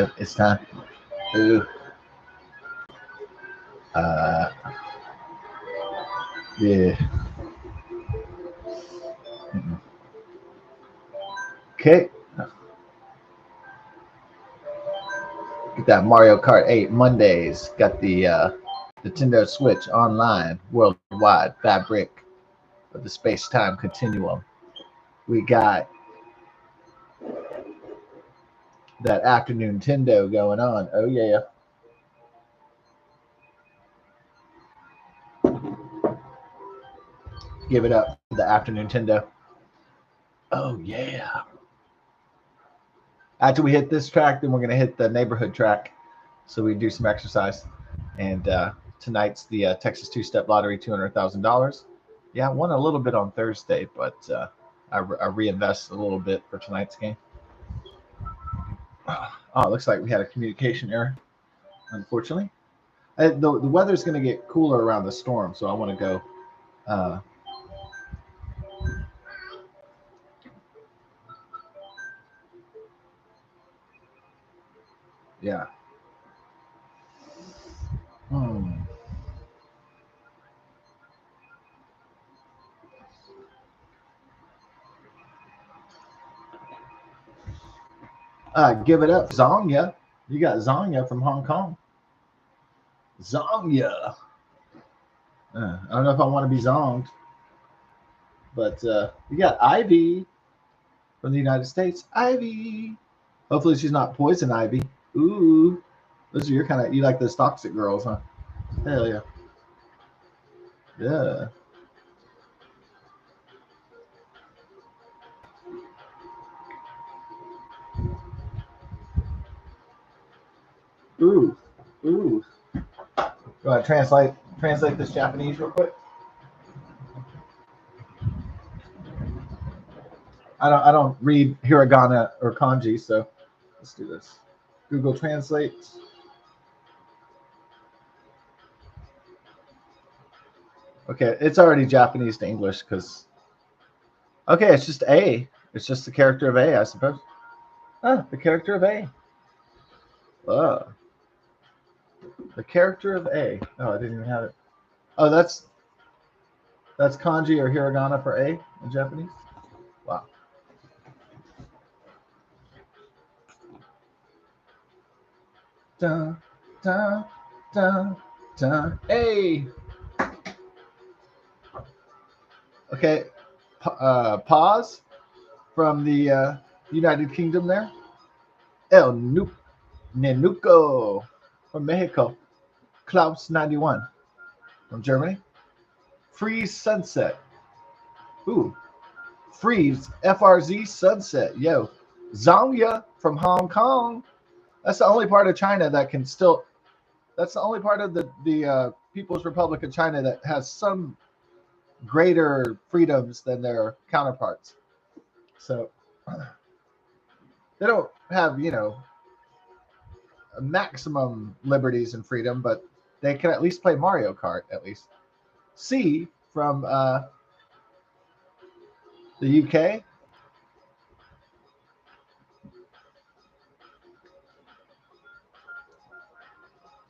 Nintendo. It's time. Ooh. Yeah. Okay. Get that Mario Kart 8 Mondays. Got the Nintendo Switch online, worldwide, fabric of the space-time continuum. We got that Afternoontendo going on. Oh, yeah. Give it up for the Afternoontendo. Oh, yeah. After we hit this track, then we're going to hit the neighborhood track. So we do some exercise. And tonight's the Texas two-step lottery, $200,000. Yeah, I won a little bit on Thursday, but I reinvest a little bit for tonight's game. Oh, it looks like we had a communication error, unfortunately. The weather's going to get cooler around the storm, so I want to go. Yeah. Give it up, Zongya. You got Zongya from Hong Kong. Zongya. I don't know if I want to be zonged, but you got Ivy from the United States. Ivy. Hopefully she's not Poison Ivy. Ooh. Those are your kind of, you like those toxic girls, huh? Hell yeah. Yeah. Ooh. Ooh. You want to translate this Japanese real quick? I don't read hiragana or kanji, so let's do this. Google Translate. Okay, it's already Japanese to English because. Okay, it's just A. It's just the character of A, I suppose. Ah, the character of A. The character of A. Oh, I didn't even have it. Oh, that's kanji or hiragana for A in Japanese. Wow. Dun, dun, dun, dun. A. Okay. Pause from the United Kingdom there. El Nenuco from Mexico. Klaus 91 from Germany. Freeze Sunset. Ooh. Freeze FRZ Sunset. Yo. Zongya from Hong Kong. That's the only part of China that can still. That's the only part of the People's Republic of China that has some greater freedoms than their counterparts. So they don't have, maximum liberties and freedom, but they can at least play Mario Kart, at least. C from the UK.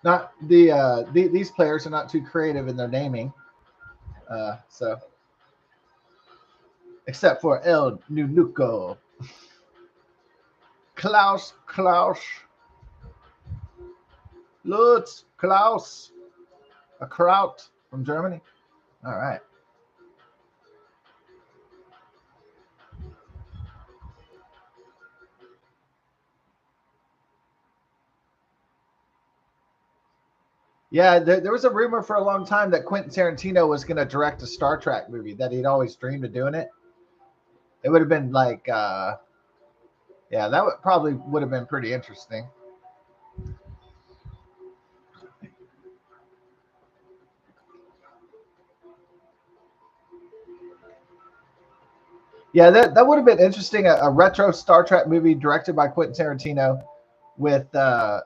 Not these players are not too creative in their naming. So except for El Nunuco. Klaus. Lutz, Klaus. A Kraut from Germany. All right. Yeah, there was a rumor for a long time that Quentin Tarantino was going to direct a Star Trek movie, that he'd always dreamed of doing it. It would have been like, yeah, that probably would have been pretty interesting. Yeah, that would have been interesting. A retro Star Trek movie directed by Quentin Tarantino with the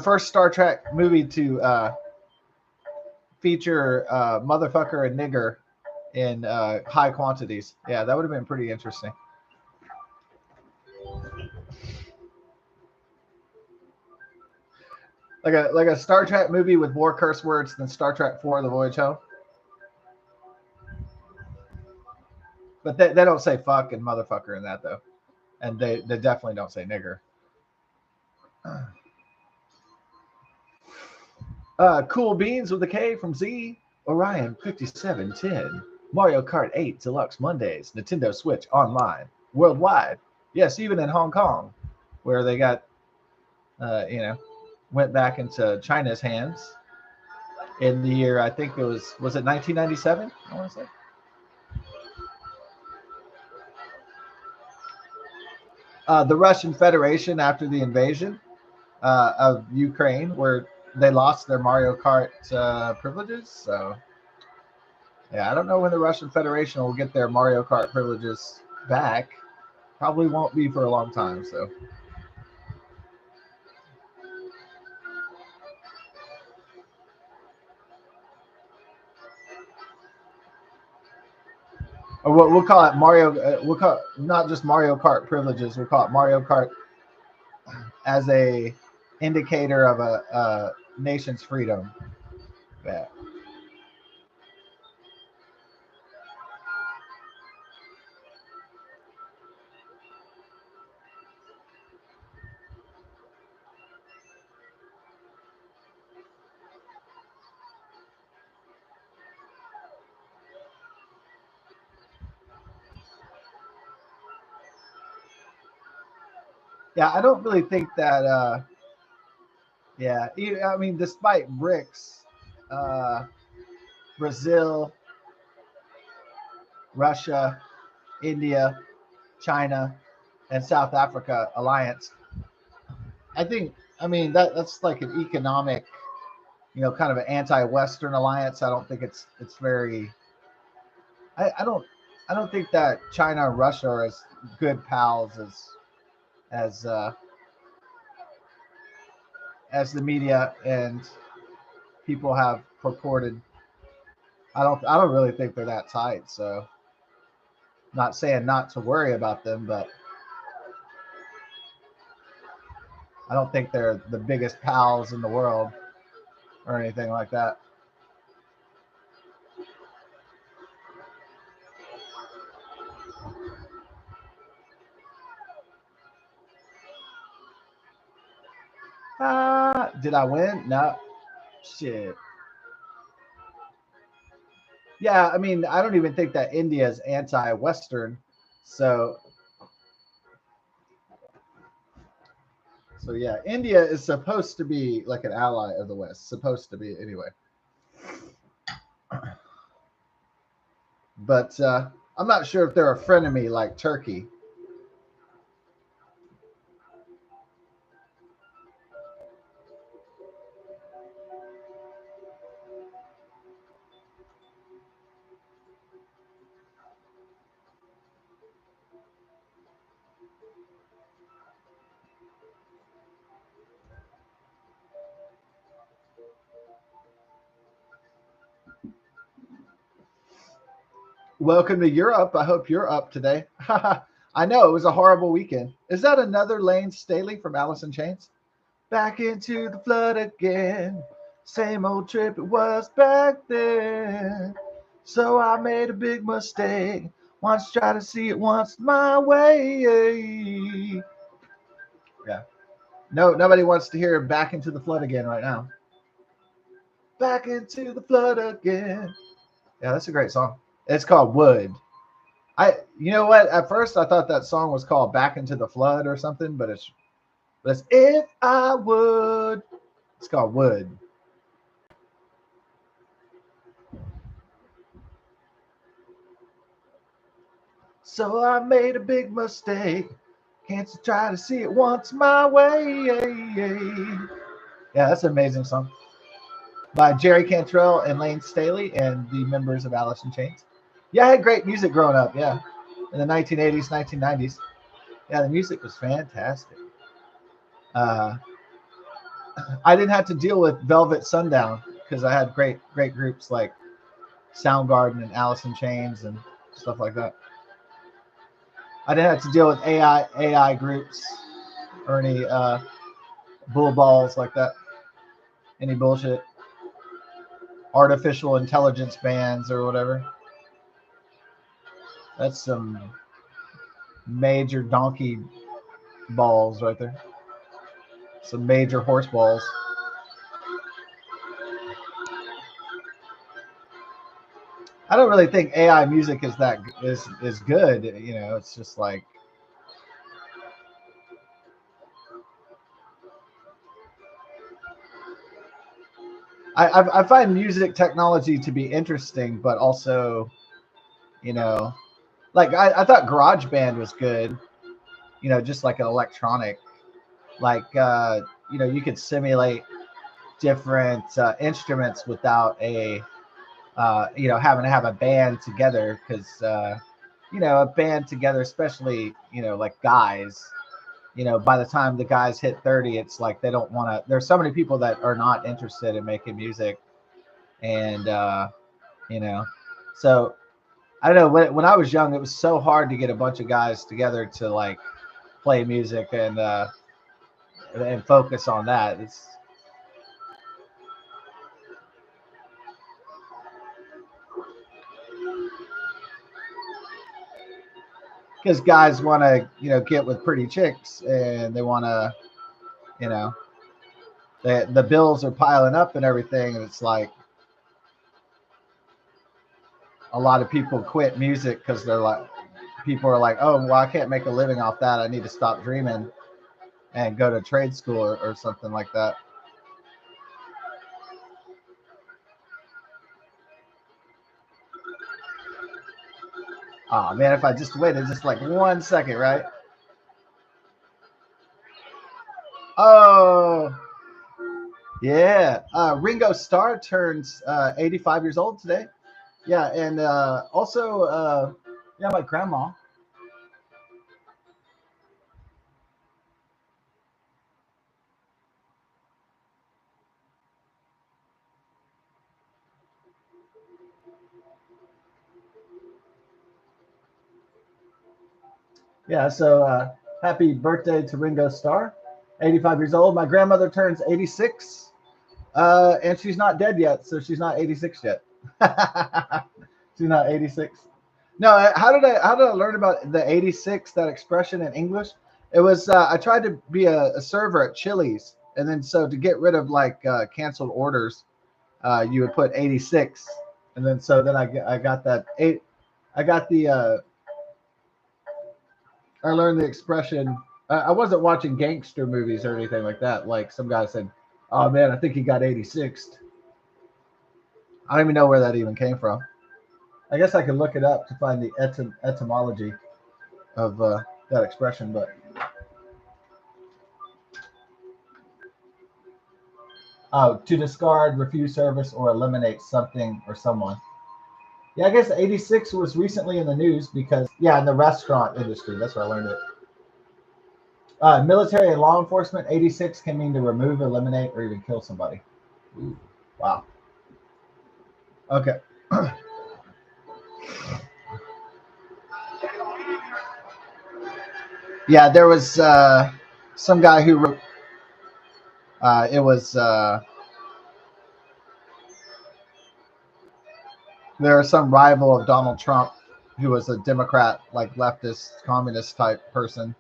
first Star Trek movie to feature motherfucker and nigger in high quantities. Yeah, that would have been pretty interesting. like a Star Trek movie with more curse words than Star Trek 4: The Voyage Home. But they don't say fuck and motherfucker in that though, and they definitely don't say nigger. Cool Beans with a K from Z. Orion 5710. Mario Kart 8 Deluxe Mondays. Nintendo Switch online worldwide. Yes, even in Hong Kong, where they got went back into China's hands in the year, I think it was it 1997? I want to say. The Russian Federation after the invasion of Ukraine, where they lost their Mario Kart privileges. So, yeah, I don't know when the Russian Federation will get their Mario Kart privileges back. Probably won't be for a long time. So, or we'll call it Mario. We'll call it not just Mario Kart privileges. We'll call it Mario Kart as a indicator of a nation's freedom. Yeah. Yeah, I don't really think that. Yeah, I mean, despite BRICS, uh, Brazil, Russia, India, China, and South Africa alliance, I think. I mean, that's like an economic, kind of an anti-Western alliance. I don't think it's very. I don't think that China and Russia are as good pals as as the media and people have purported. I don't really think they're that tight. So, not saying not to worry about them, but I don't think they're the biggest pals in the world or anything like that. Did I win? No. Shit. Yeah, I mean, I don't even think that India is anti-Western. So, so yeah, India is supposed to be like an ally of the West. Supposed to be anyway. But I'm not sure if they're a frenemy like Turkey. Welcome to Europe. I hope you're up today. I know it was a horrible weekend. Is that another Lane Staley from Alice in Chains? Back into the flood again. Same old trip it was back then. So I made a big mistake. Once try to see it once my way. Yeah. No, nobody wants to hear Back into the Flood again right now. Back into the flood again. Yeah, that's a great song. It's called Wood. You know what? At first, I thought that song was called "Back into the Flood" or something, but it's "If I Would." It's called Wood. So I made a big mistake. Can't you try to see it once my way? Yeah, that's an amazing song by Jerry Cantrell and Lane Staley and the members of Alice in Chains. Yeah, I had great music growing up. Yeah, in the 1980s, 1990s. Yeah, the music was fantastic. Uh, I didn't have to deal with Velvet Sundown because I had great groups like Soundgarden and Alice in Chains and stuff like that. I didn't have to deal with AI groups or any bull balls like that. any bullshit. Artificial intelligence bands or whatever. That's some major donkey balls right there. Some major horse balls. I don't really think AI music is good. You know, it's just like I find music technology to be interesting, but also, you know, like I thought GarageBand was good. You know, just like an electronic, like you know, you could simulate different instruments without a you know, having to have a band together because you know, a band together, especially, you know, like guys, you know, by the time the guys hit 30, it's like they don't want to. There's so many people that are not interested in making music, and you know, so I don't know. When I was young, it was so hard to get a bunch of guys together to like play music and focus on that. It's because guys want to, you know, get with pretty chicks and they want to, you know, the bills are piling up and everything, and it's like a lot of people quit music because they're like, people are like, oh, well, I can't make a living off that. I need to stop dreaming and go to trade school or something like that. Oh man, if I just waited just like 1 second, right? Oh yeah, Ringo Starr turns 85 years old today. Yeah, and also yeah, my grandma. Yeah, so happy birthday to Ringo Starr, 85 years old. My grandmother turns 86, and she's not dead yet, so she's not 86 yet. She's not 86. No, how did I learn about the 86, that expression in English? It was I tried to be a server at Chili's, and then so to get rid of like canceled orders, you would put 86, and then so then I got that eight. I got the I learned the expression. I wasn't watching gangster movies or anything like that. Like some guy said, "Oh man, I think he got 86." I don't even know where that even came from. I guess I could look it up to find the etymology of that expression, but oh, to discard, refuse service, or eliminate something or someone. Yeah, I guess 86 was recently in the news because, yeah, in the restaurant industry. That's where I learned it. Military and law enforcement, 86 can mean to remove, eliminate, or even kill somebody. Ooh, wow. Okay. Yeah, there was some guy who wrote, it was, there was some rival of Donald Trump who was a Democrat, like leftist, communist type person.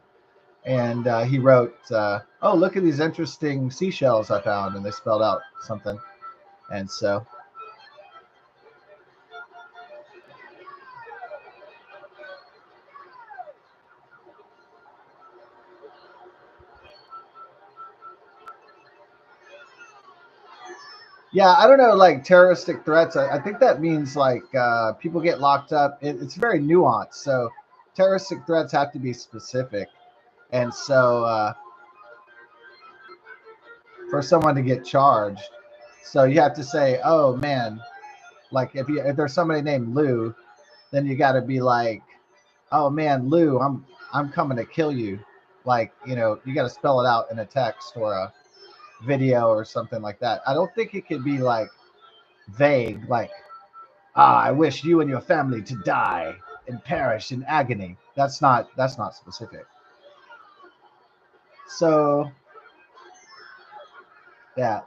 And he wrote, "Oh, look at these interesting seashells I found," and they spelled out something. And so, yeah, I don't know, like terroristic threats. I think that means like people get locked up. It's very nuanced. So, terroristic threats have to be specific, and so for someone to get charged, so you have to say, "Oh man," like if there's somebody named Lou, then you got to be like, "Oh man, Lou, I'm coming to kill you." Like, you know, you got to spell it out in a text or a video or something like that. I don't think it could be like vague, like, "Ah, I wish you and your family to die and perish in agony." That's not specific. So yeah,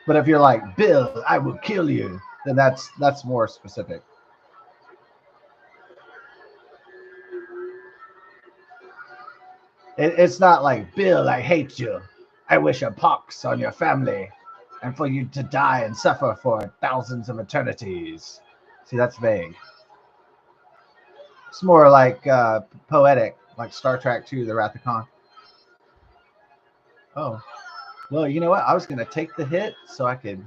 But if you're like, Bill, I will kill you, then that's more specific. It's not like, Bill, I hate you. I wish a pox on your family and for you to die and suffer for thousands of eternities. See, that's vague. It's more like poetic, like Star Trek 2, The Wrath of Khan. Oh, well, you know what? I was going to take the hit so I could.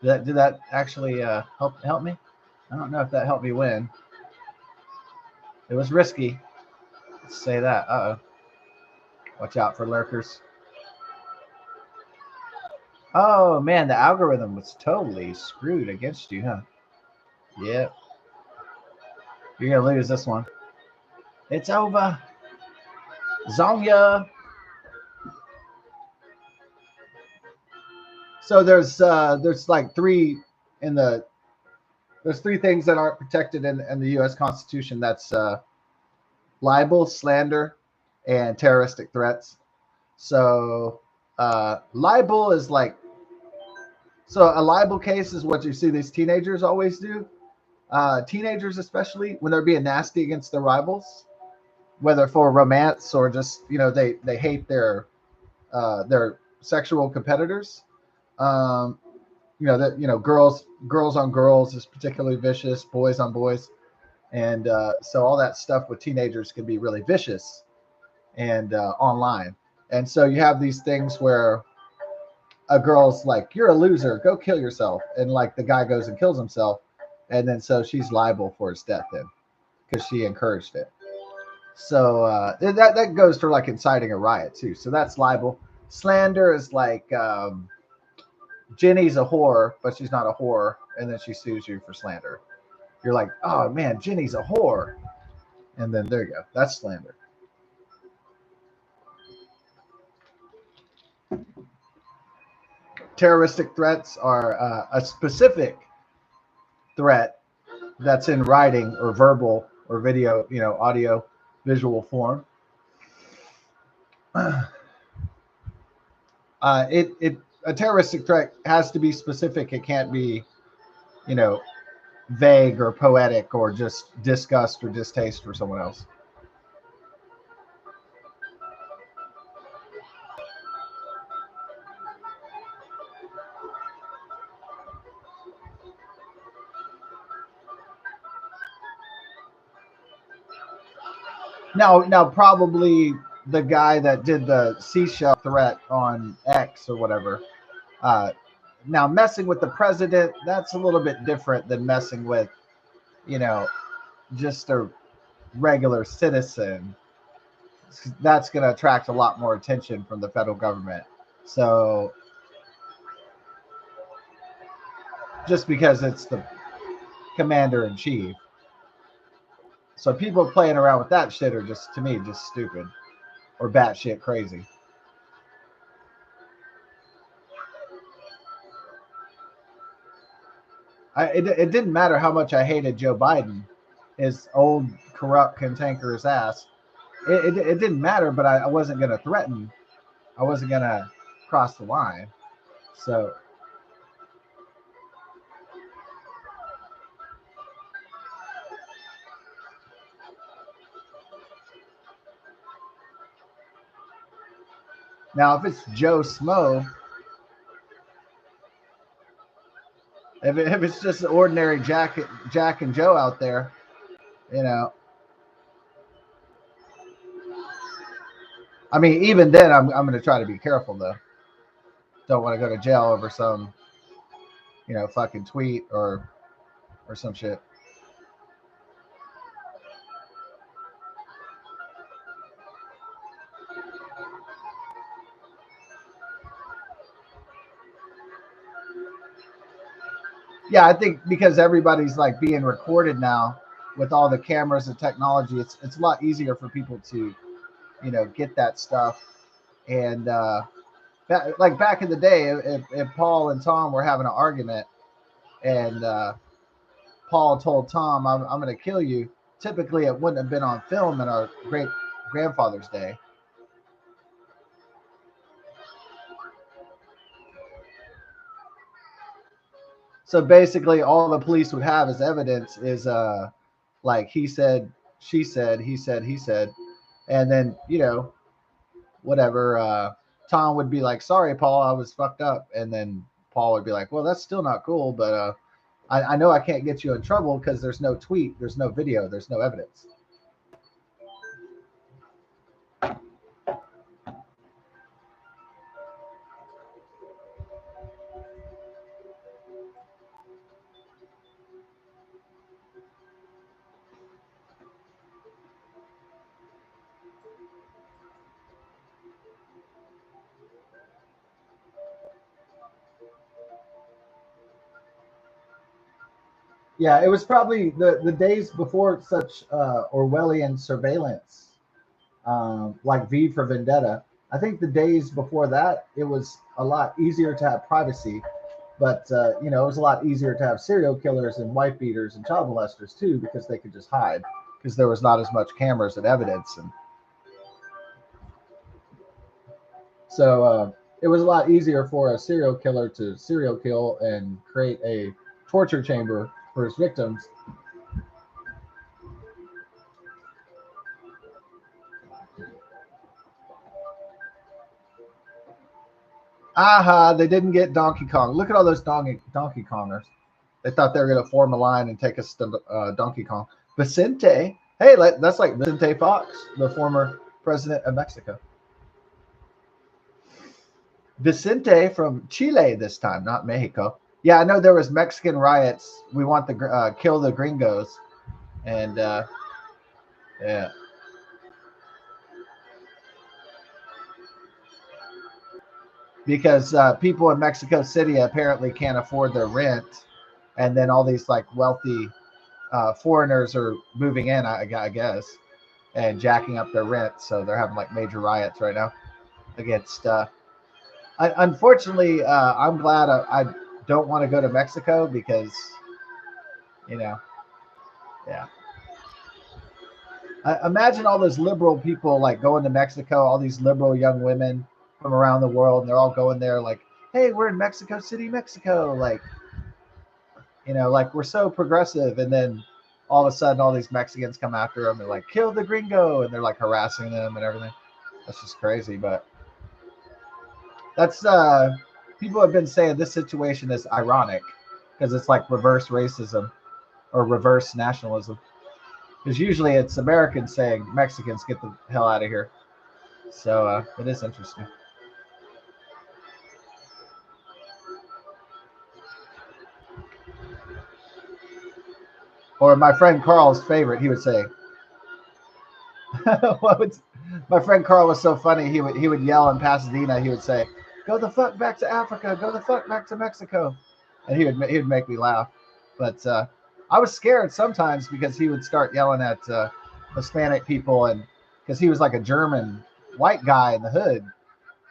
Did that actually help me? I don't know if that helped me win. It was risky. Let's say that. Uh-oh. Watch out for lurkers. Oh, man, the algorithm was totally screwed against you, huh? Yep. You're going to lose this one. It's over. Zonya. So there's like there's three things that aren't protected in the U.S. Constitution. That's libel, slander, and terroristic threats. So libel is like, so a libel case is what you see these teenagers always do. Teenagers, especially when they're being nasty against their rivals, whether for romance or just they hate their sexual competitors. Um, girls on girls is particularly vicious, boys on boys, and so all that stuff with teenagers can be really vicious and online. And so you have these things where a girl's like, "You're a loser, go kill yourself," and like the guy goes and kills himself, and then so she's liable for his death then because she encouraged it. So that goes to like inciting a riot too. So that's libel. Slander is like Jenny's a whore, but she's not a whore, and then she sues you for slander. You're like, oh man, Jenny's a whore, and then there you go. That's slander. Terroristic threats are a specific threat that's in writing or verbal or video, audio, visual form. It a terroristic threat has to be specific. It can't be, you know, vague or poetic or just disgust or distaste for someone else. Now, probably the guy that did the seashell threat on X or whatever. Uh, Now, messing with the president, that's a little bit different than messing with, you know, just a regular citizen. That's going to attract a lot more attention from the federal government. So, just because it's the commander in chief. So, people playing around with that shit are just, to me, just stupid or batshit crazy. It didn't matter how much I hated Joe Biden, his old, corrupt, cantankerous ass. It didn't matter, but I wasn't going to threaten. I wasn't going to cross the line. So now, if it's Joe Smo, if it's just ordinary Jack and Joe out there, you know, I mean, even then, I'm going to try to be careful though. Don't want to go to jail over some, fucking tweet or some shit. Yeah, I think because everybody's like being recorded now with all the cameras and technology, it's a lot easier for people to, get that stuff. And like back in the day, if Paul and Tom were having an argument, and Paul told Tom, I'm going to kill you," typically it wouldn't have been on film in our great grandfather's day. So basically, all the police would have as evidence is like he said, she said, he said, and then whatever. Tom would be like, "Sorry, Paul, I was fucked up," and then Paul would be like, "Well, that's still not cool, but I know I can't get you in trouble because there's no tweet, there's no video, there's no evidence." Yeah, it was probably the days before such Orwellian surveillance, like V for Vendetta. I think the days before that, it was a lot easier to have privacy, but it was a lot easier to have serial killers and wife beaters and child molesters too, because they could just hide because there was not as much cameras and evidence, and so it was a lot easier for a serial killer to serial kill and create a torture chamber for his victims. Aha, they didn't get Donkey Kong. Look at all those Donkey Kongers. They thought they were going to form a line and take us to Donkey Kong. Vicente, hey, that's like Vicente Fox, the former president of Mexico. Vicente from Chile this time, not Mexico. Yeah, I know there was Mexican riots. We want the kill the gringos, and yeah, because people in Mexico City apparently can't afford their rent, and then all these like wealthy foreigners are moving in, I guess, and jacking up their rent. So they're having like major riots right now against. Unfortunately, I'm glad I don't want to go to Mexico because, yeah. Imagine all those liberal people like going to Mexico, all these liberal young women from around the world, and they're all going there like, "Hey, we're in Mexico City, Mexico." Like, like we're so progressive, and then all of a sudden, all these Mexicans come after them. They're like, "Kill the gringo," and they're like harassing them and everything. That's just crazy. But that's people have been saying this situation is ironic because it's like reverse racism or reverse nationalism. Because usually it's Americans saying Mexicans get the hell out of here. So it is interesting. Or my friend Carl's favorite, he would say, what would, my friend Carl was so funny. He would yell in Pasadena. He would say, "Go the fuck back to Africa. Go the fuck back to Mexico," and he would make me laugh. But I was scared sometimes because he would start yelling at Hispanic people, and because he was like a German white guy in the hood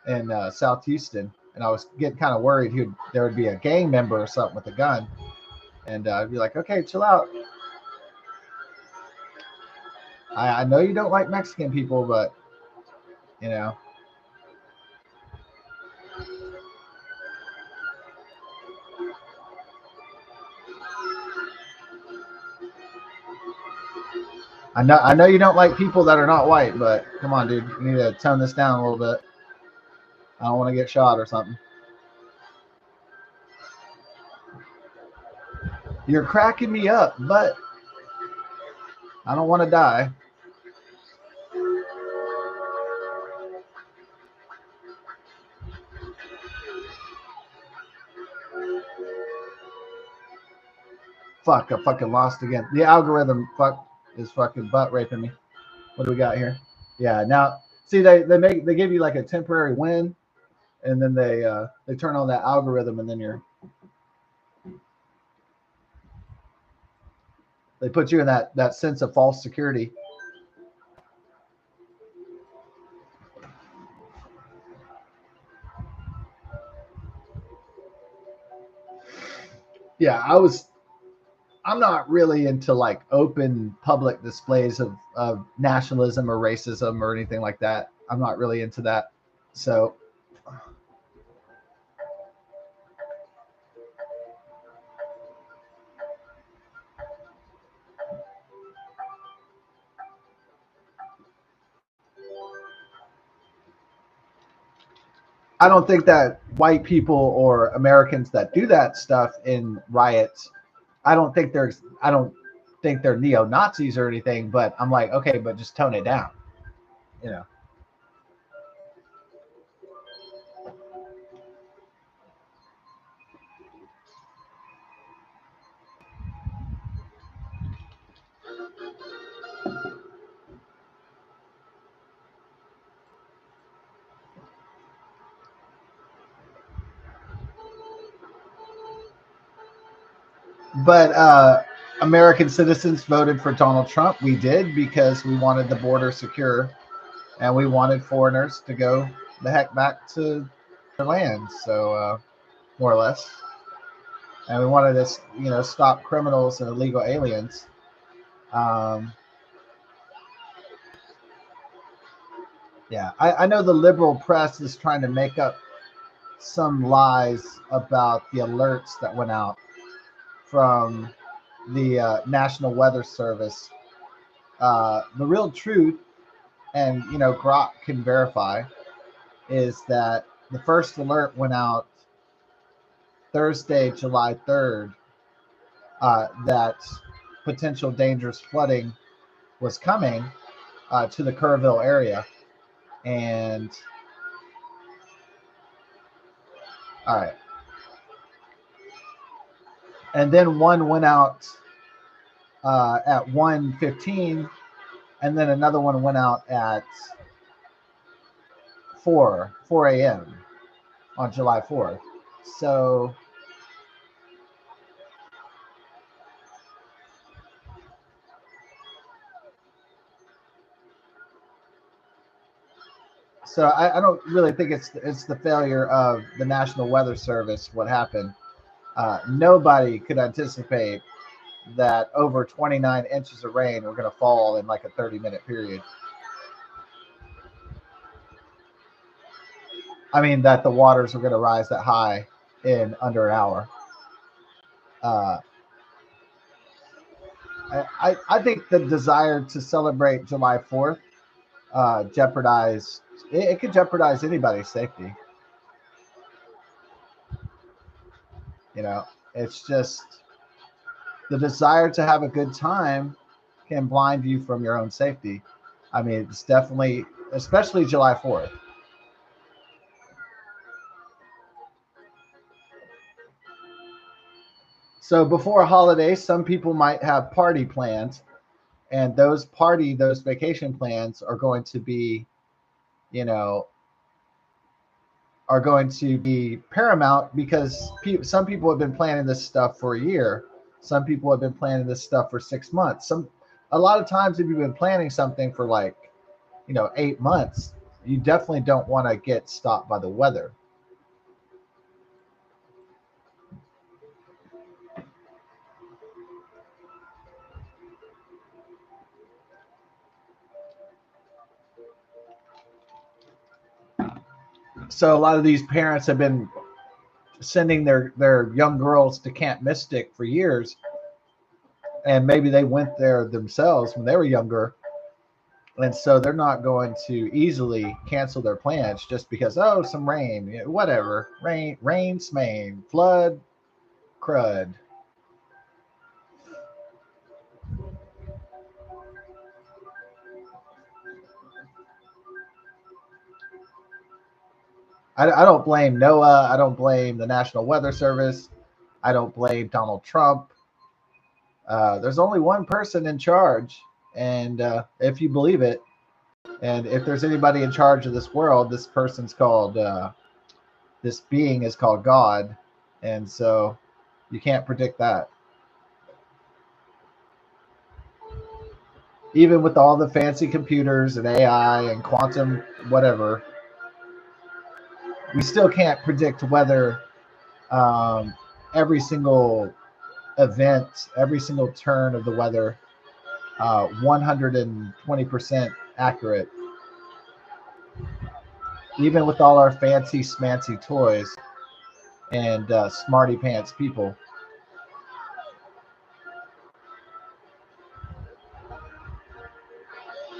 in South Houston, and I was getting kind of worried there would be a gang member or something with a gun, and I'd be like, "Okay, chill out. I know you don't like Mexican people, but you know." I know you don't like people that are not white, but come on, dude, you need to tone this down a little bit. I don't want to get shot or something. You're cracking me up, but I don't want to die. Fuck, I fucking lost again. The algorithm is fucking butt raping me. What do we got here? Yeah, now see they give you like a temporary win, and then they turn on that algorithm, and then they put you in that sense of false security. Yeah, I'm not really into like open public displays of nationalism or racism or anything like that. I'm not really into that. So I don't think that white people or Americans that do that stuff in riots, I don't think they're neo Nazis or anything. But I'm like, okay, but just tone it down, you know. But American citizens voted for Donald Trump. We did because we wanted the border secure and we wanted foreigners to go the heck back to their land. So more or less, and we wanted to, stop criminals and illegal aliens. Um, yeah, I know the liberal press is trying to make up some lies about the alerts that went out from the National Weather Service. The real truth, and Grok can verify, is that the first alert went out Thursday, July 3rd, that potential dangerous flooding was coming to the Kerrville area. And all right. And then one went out at 1:15, and then another one went out at 4 a.m. on July 4th. So I don't really think it's the failure of the National Weather Service. What happened? Nobody could anticipate that over 29 inches of rain were going to fall in like a 30-minute period. I mean, that the waters were going to rise that high in under an hour. Uh, I think the desire to celebrate July 4th jeopardize it could jeopardize anybody's safety. You know, it's just the desire to have a good time can blind you from your own safety. I mean, it's definitely, especially July 4th. So before a holiday, some people might have party plans, and those vacation plans are going to be, you know, are going to be paramount because some people have been planning this stuff for a year. Some people have been planning this stuff for 6 months. A lot of times, if you've been planning something for like, 8 months, you definitely don't want to get stopped by the weather. So a lot of these parents have been sending their young girls to Camp Mystic for years, and maybe they went there themselves when they were younger, and so they're not going to easily cancel their plans just because, oh, some rain, whatever, rain smain, flood, crud. I don't blame NOAA. I don't blame the National Weather Service. I don't blame Donald Trump. There's only one person in charge, and if you believe it, and if there's anybody in charge of this world, this person's called this being is called God, and so you can't predict that. Even with all the fancy computers and AI and quantum whatever, we still can't predict whether um, every single event, every single turn of the weather, 120% accurate. Even with all our fancy smancy toys and smarty pants people,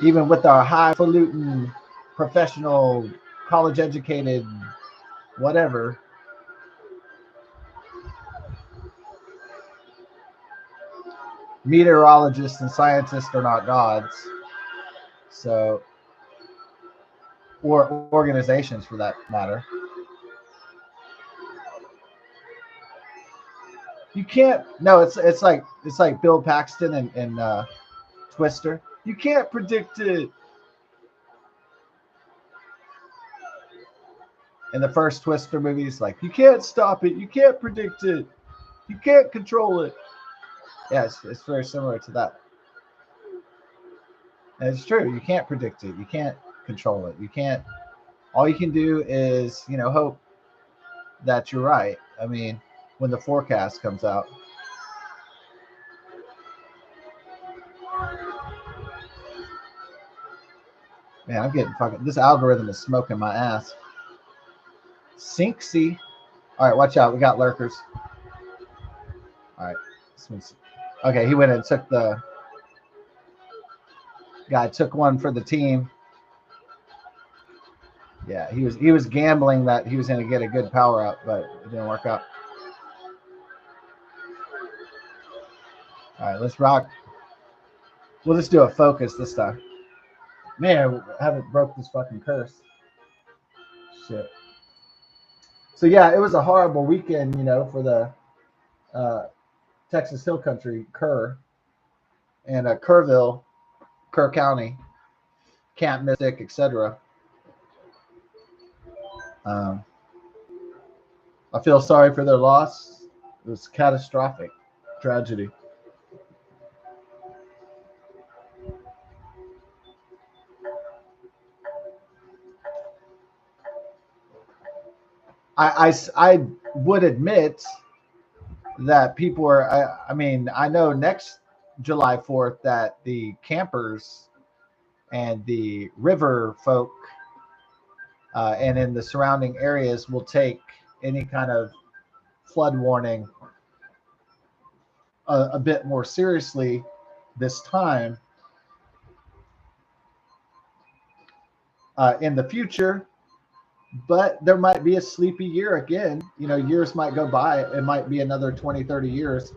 even with our highfalutin professional college educated whatever. Meteorologists and scientists are not gods. So, or organizations for that matter. You can't. No, it's like Bill Paxton and Twister. You can't predict it. In the first Twister movies, like you can't stop it, you can't predict it, you can't control it. Yes, it's very similar to that. And it's true. You can't predict it. You can't control it. You can't. All you can do is, hope that you're right. I mean, when the forecast comes out. Man, I'm getting fucking. This algorithm is smoking my ass. Sinksy. All right, watch out. We got lurkers. All right. Okay, he went and took the. Guy took one for the team. Yeah, he was gambling that he was going to get a good power up, but it didn't work out. All right, let's rock. We'll just do a focus this time. Man, I haven't broke this fucking curse. Shit. So yeah, it was a horrible weekend, for the Texas Hill Country, Kerr, and Kerrville, Kerr County, Camp Mystic, etc. I feel sorry for their loss. It was catastrophic tragedy. I would admit that people are. I mean, I know next July 4th that the campers and the river folk and in the surrounding areas will take any kind of flood warning a bit more seriously this time. In the future, but there might be a sleepy year again. Years might go by. It might be another 20, 30 years.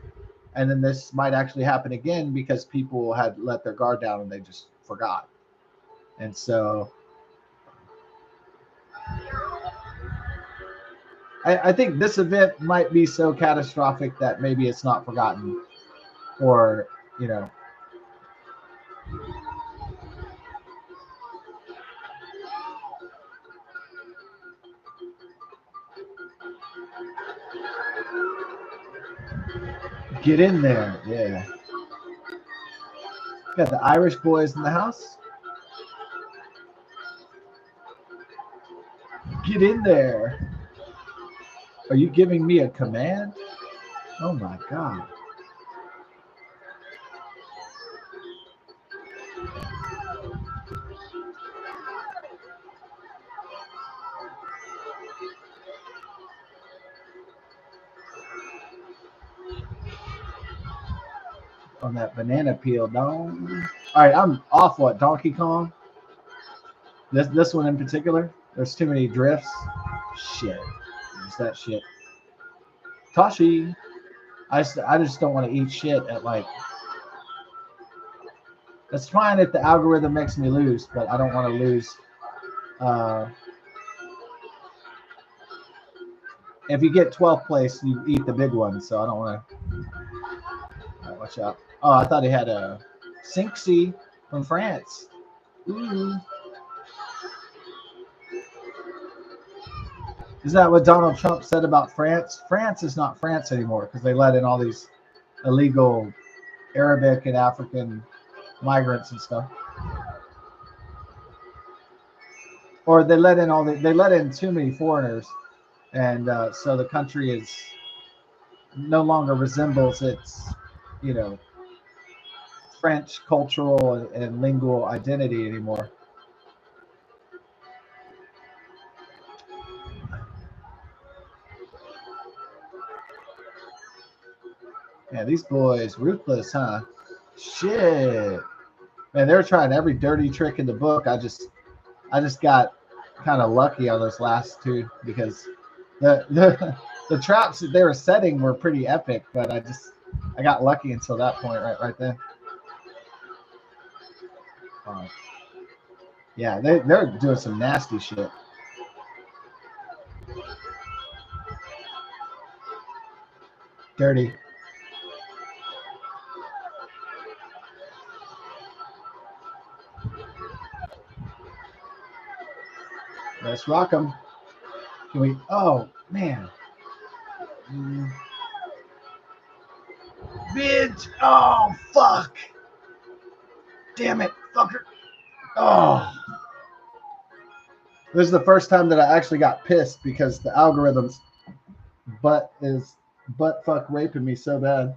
And then this might actually happen again because people had let their guard down and they just forgot. And so I think this event might be so catastrophic that maybe it's not forgotten or, get in there. Yeah. Got the Irish boys in the house. Get in there. Are you giving me a command? Oh my God. On that banana peel, dog. All right, I'm off what? Donkey Kong? This one in particular? There's too many drifts. Shit. It's that shit. Toshi. I just don't want to eat shit at like. That's fine if the algorithm makes me lose, but I don't want to lose. If you get 12th place, you eat the big one, so I don't want to. Right, watch out. Oh, I thought he had a Sinksy from France. Ooh. Is that what Donald Trump said about France? France is not France anymore because they let in all these illegal Arabic and African migrants and stuff. Or they let in too many foreigners, and so the country is no longer resembles its, French cultural and lingual identity anymore. Yeah, these boys ruthless, huh? Shit, man, they were trying every dirty trick in the book. I just got kind of lucky on those last two because The traps that they were setting were pretty epic, but I got lucky until that point right then. Yeah, they're doing some nasty shit. Dirty. Let's rock them. Can we? Oh man. Bitch. Oh fuck. Damn it, fucker. Oh. This is the first time that I actually got pissed because the algorithms butt fuck raping me so bad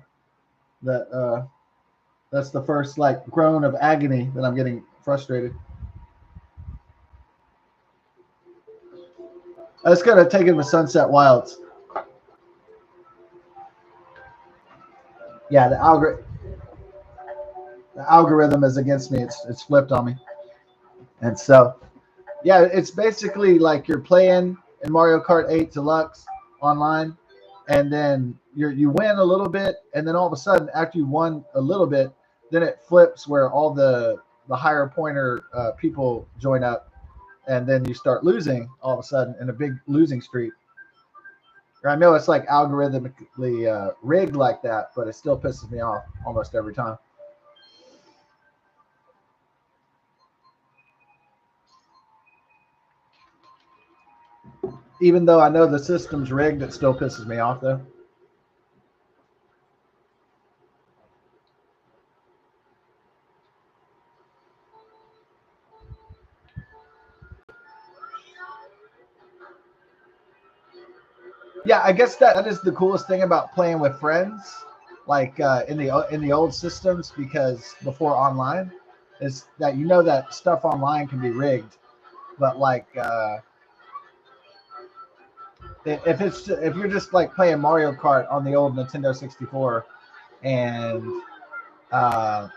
that that's the first like groan of agony that I'm getting frustrated. I just gotta take him to Sunset Wilds. Yeah, the algorithm is against me. It's flipped on me, and so yeah, it's basically like you're playing in Mario Kart 8 Deluxe online, and then you win a little bit, and then all of a sudden, after you won a little bit, then it flips where all the higher pointer people join up, and then you start losing all of a sudden in a big losing streak. I know it's like algorithmically rigged like that, but it still pisses me off almost every time. Even though I know the system's rigged, it still pisses me off though. Yeah, I guess that is the coolest thing about playing with friends, like in the old systems, because before online, is that you know that stuff online can be rigged, but like if you're just like playing Mario Kart on the old Nintendo 64 and uh,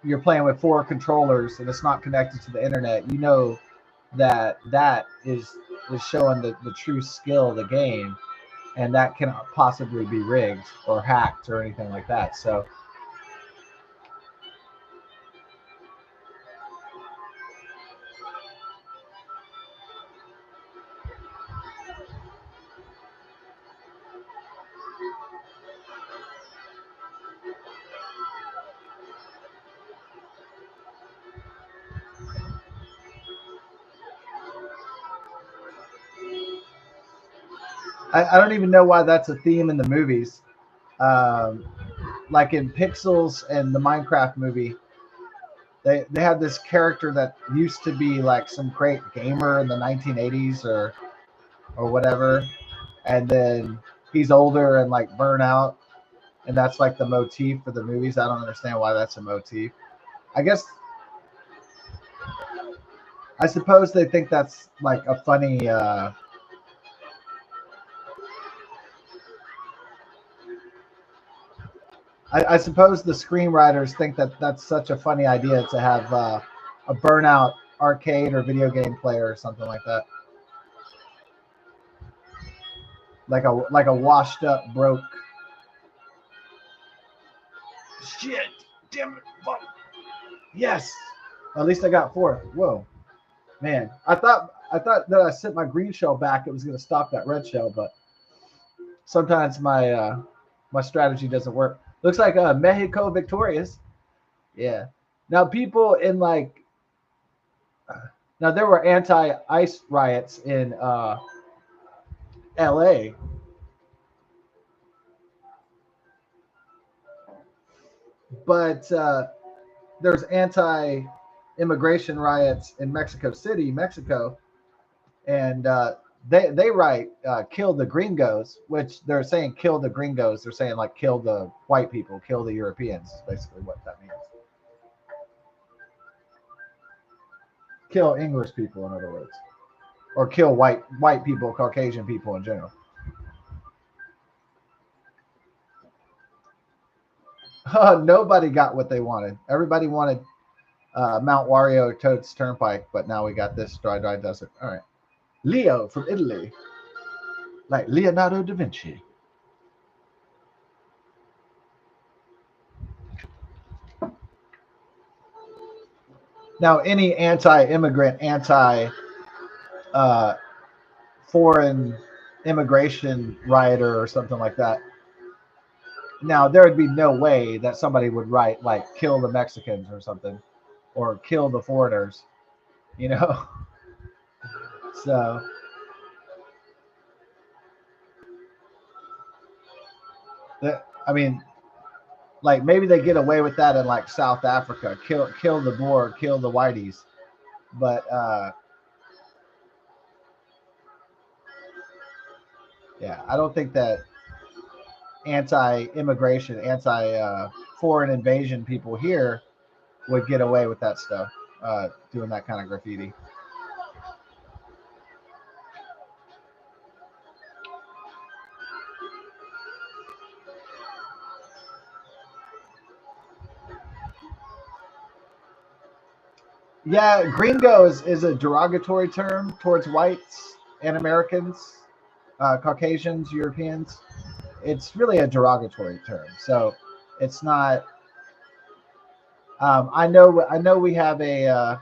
you're playing with four controllers and it's not connected to the internet, you know that is showing the true skill of the game, and that cannot possibly be rigged or hacked or anything like that. So I don't even know why that's a theme in the movies. Um, like in Pixels and the Minecraft movie, they had this character that used to be like some great gamer in the 1980s or whatever, and then he's older and like burn out, and that's like the motif for the movies. I don't understand why that's a motif. I guess I suppose they think that's like a funny. I suppose the screenwriters think that that's such a funny idea to have a burnout arcade or video game player or something like that, like a washed up broke. Shit, damn it, fuck. Yes, at least I got four. Whoa, man, I thought that I sent my green shell back, it was going to stop that red shell, but sometimes my strategy doesn't work. Looks like Mexico victorious. Yeah. Now people in like now there were anti-ice riots in L.A. But there's anti-immigration riots in Mexico City, Mexico, and they write "kill the gringos," which they're saying "kill the gringos." They're saying like "kill the white people, kill the Europeans." Is basically what that means. Kill English people, in other words, or kill white people, Caucasian people in general. Nobody got what they wanted. Everybody wanted Mount Wario Toad's Turnpike, but now we got this dry desert. All right. Leo from Italy, like Leonardo da Vinci. Now, any anti-immigrant, anti-foreign immigration rioter or something like that, now there would be no way that somebody would write like "kill the Mexicans" or something, or "kill the foreigners," you know. So I mean, like maybe they get away with that in like South Africa, kill the Boer, kill the whiteys, but yeah, I don't think that anti-immigration, anti-foreign invasion people here would get away with that stuff, doing that kind of graffiti. Yeah, gringo is a derogatory term towards whites and Americans, Caucasians, Europeans. It's really a derogatory term. So it's not. I know. We have a.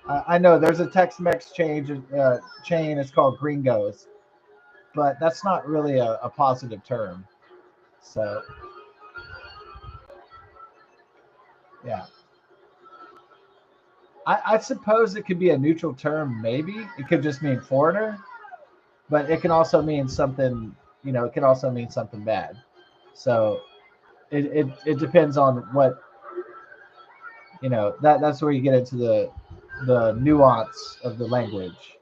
I know there's a Tex-Mex chain. It's called Gringos, but that's not really a positive term. So yeah, I suppose it could be a neutral term. Maybe it could just mean foreigner, but it can also mean something. It can also mean something bad. So it depends on what that's where you get into the nuance of the language.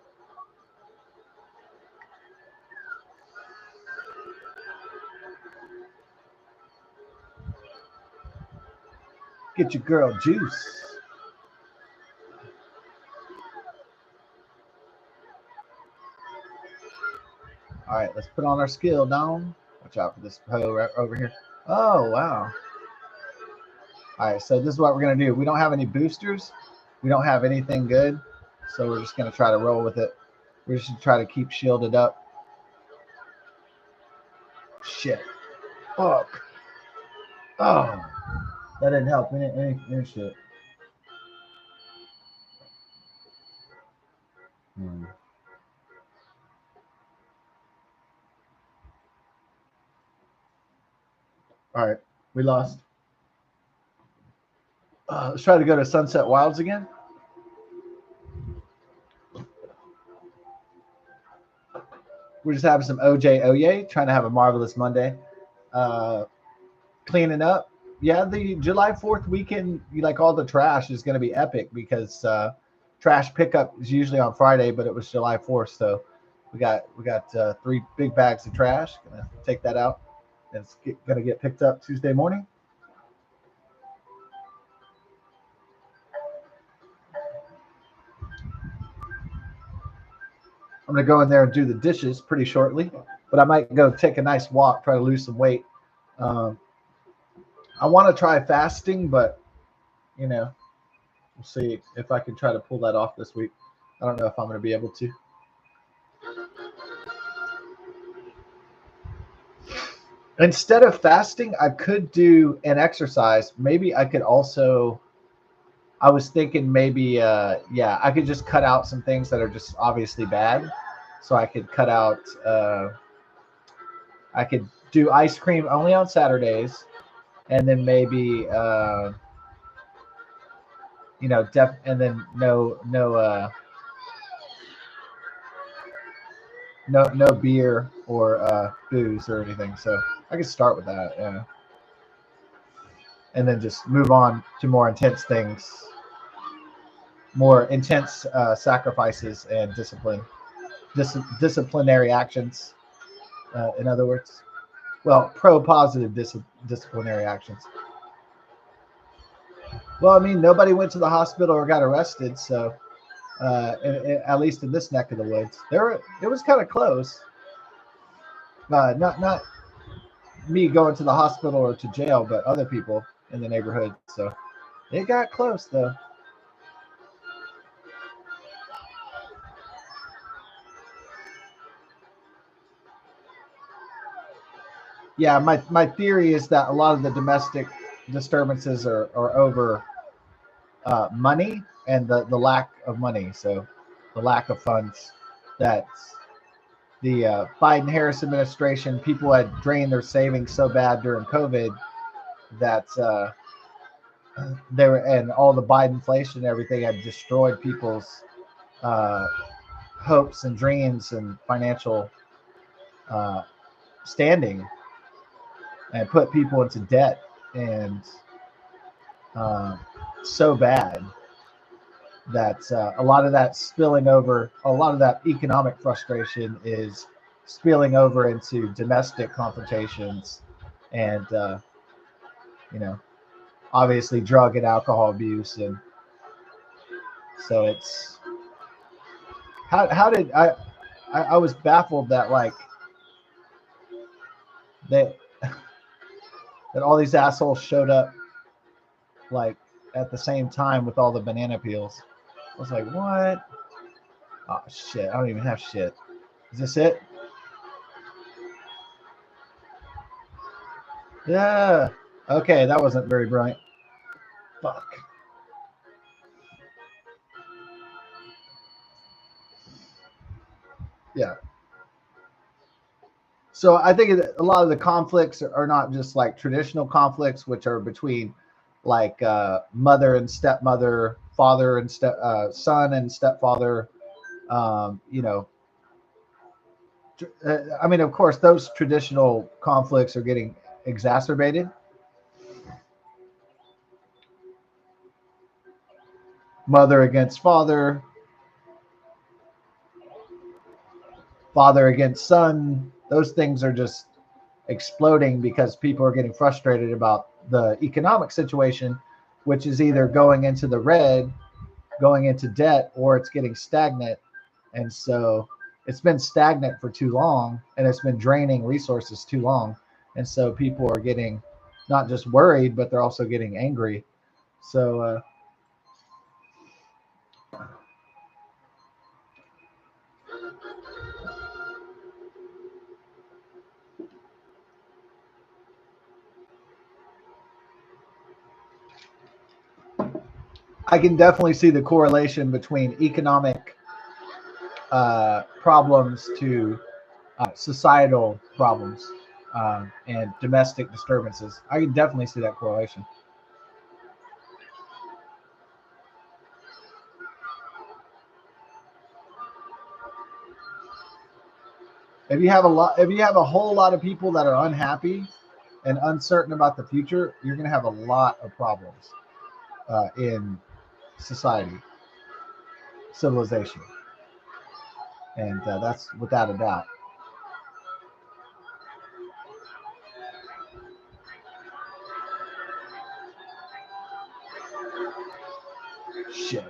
Get your girl juice. All right, let's put on our skill dome. Watch out for this hoe right over here. Oh wow. All right, so this is what we're gonna do. We don't have any boosters. We don't have anything good, so we're just gonna try to roll with it. We're just gonna try to keep shielded up. Shit. Fuck. Oh, that didn't help any shit. Hmm. All right, we lost. Let's try to go to Sunset Wilds again. We're just having some OJ Oye, trying to have a marvelous Monday. Uh, Cleaning up. Yeah, the July 4th weekend, like all the trash is going to be epic because trash pickup is usually on Friday, but it was July 4th, so we got 3 big bags of trash. Gonna take that out, and it's gonna get picked up Tuesday morning. I'm gonna go in there and do the dishes pretty shortly, but I might go take a nice walk, try to lose some weight. Um, I want to try fasting, but you know, we'll see if I can try to pull that off this week. I don't know if I'm going to be able to. Instead of fasting, I could do an exercise. Maybe I could also. I was thinking maybe, yeah, I could just cut out some things that are just obviously bad. So I could cut out. I could do ice cream only on Saturdays, and then maybe, and then no beer or booze or anything. So I could start with that, yeah, and then just move on to more intense things, more intense sacrifices and disciplinary actions. In other words, well, pro-positive disciplinary actions. Well, I mean, nobody went to the hospital or got arrested, so at least in this neck of the woods, it was kind of close. Not me going to the hospital or to jail, but other people in the neighborhood. So it got close though. Yeah, my theory is that a lot of the domestic disturbances are over money and the lack of money. So the lack of funds that the Biden Harris administration, people had drained their savings so bad during COVID that they were, and all the Biden inflation and everything had destroyed people's uh, hopes and dreams and financial uh, standing, and put people into debt, and uh, so bad that a lot of that spilling over, a lot of that economic frustration is spilling over into domestic confrontations, and you know, obviously drug and alcohol abuse. And so it's how did I was baffled that like that that all these assholes showed up like at the same time with all the banana peels. I was like, what? Oh shit! I don't even have shit. Is this it? Yeah. Okay, that wasn't very bright. Fuck. Yeah. So I think a lot of the conflicts are not just like traditional conflicts, which are between like mother and stepmother, father and son and stepfather. You know, I mean, of course, those traditional conflicts are getting exacerbated. Mother against father, father against son. Those things are just exploding because people are getting frustrated about the economic situation, which is either going into the red, going into debt, or it's getting stagnant. And so it's been stagnant for too long, and it's been draining resources too long. And so people are getting not just worried, but they're also getting angry. So I can definitely see the correlation between economic problems to societal problems and domestic disturbances. I can definitely see that correlation. If you have a whole lot of people that are unhappy and uncertain about the future, you're going to have a lot of problems in society, civilization, and that's without a doubt. Shit.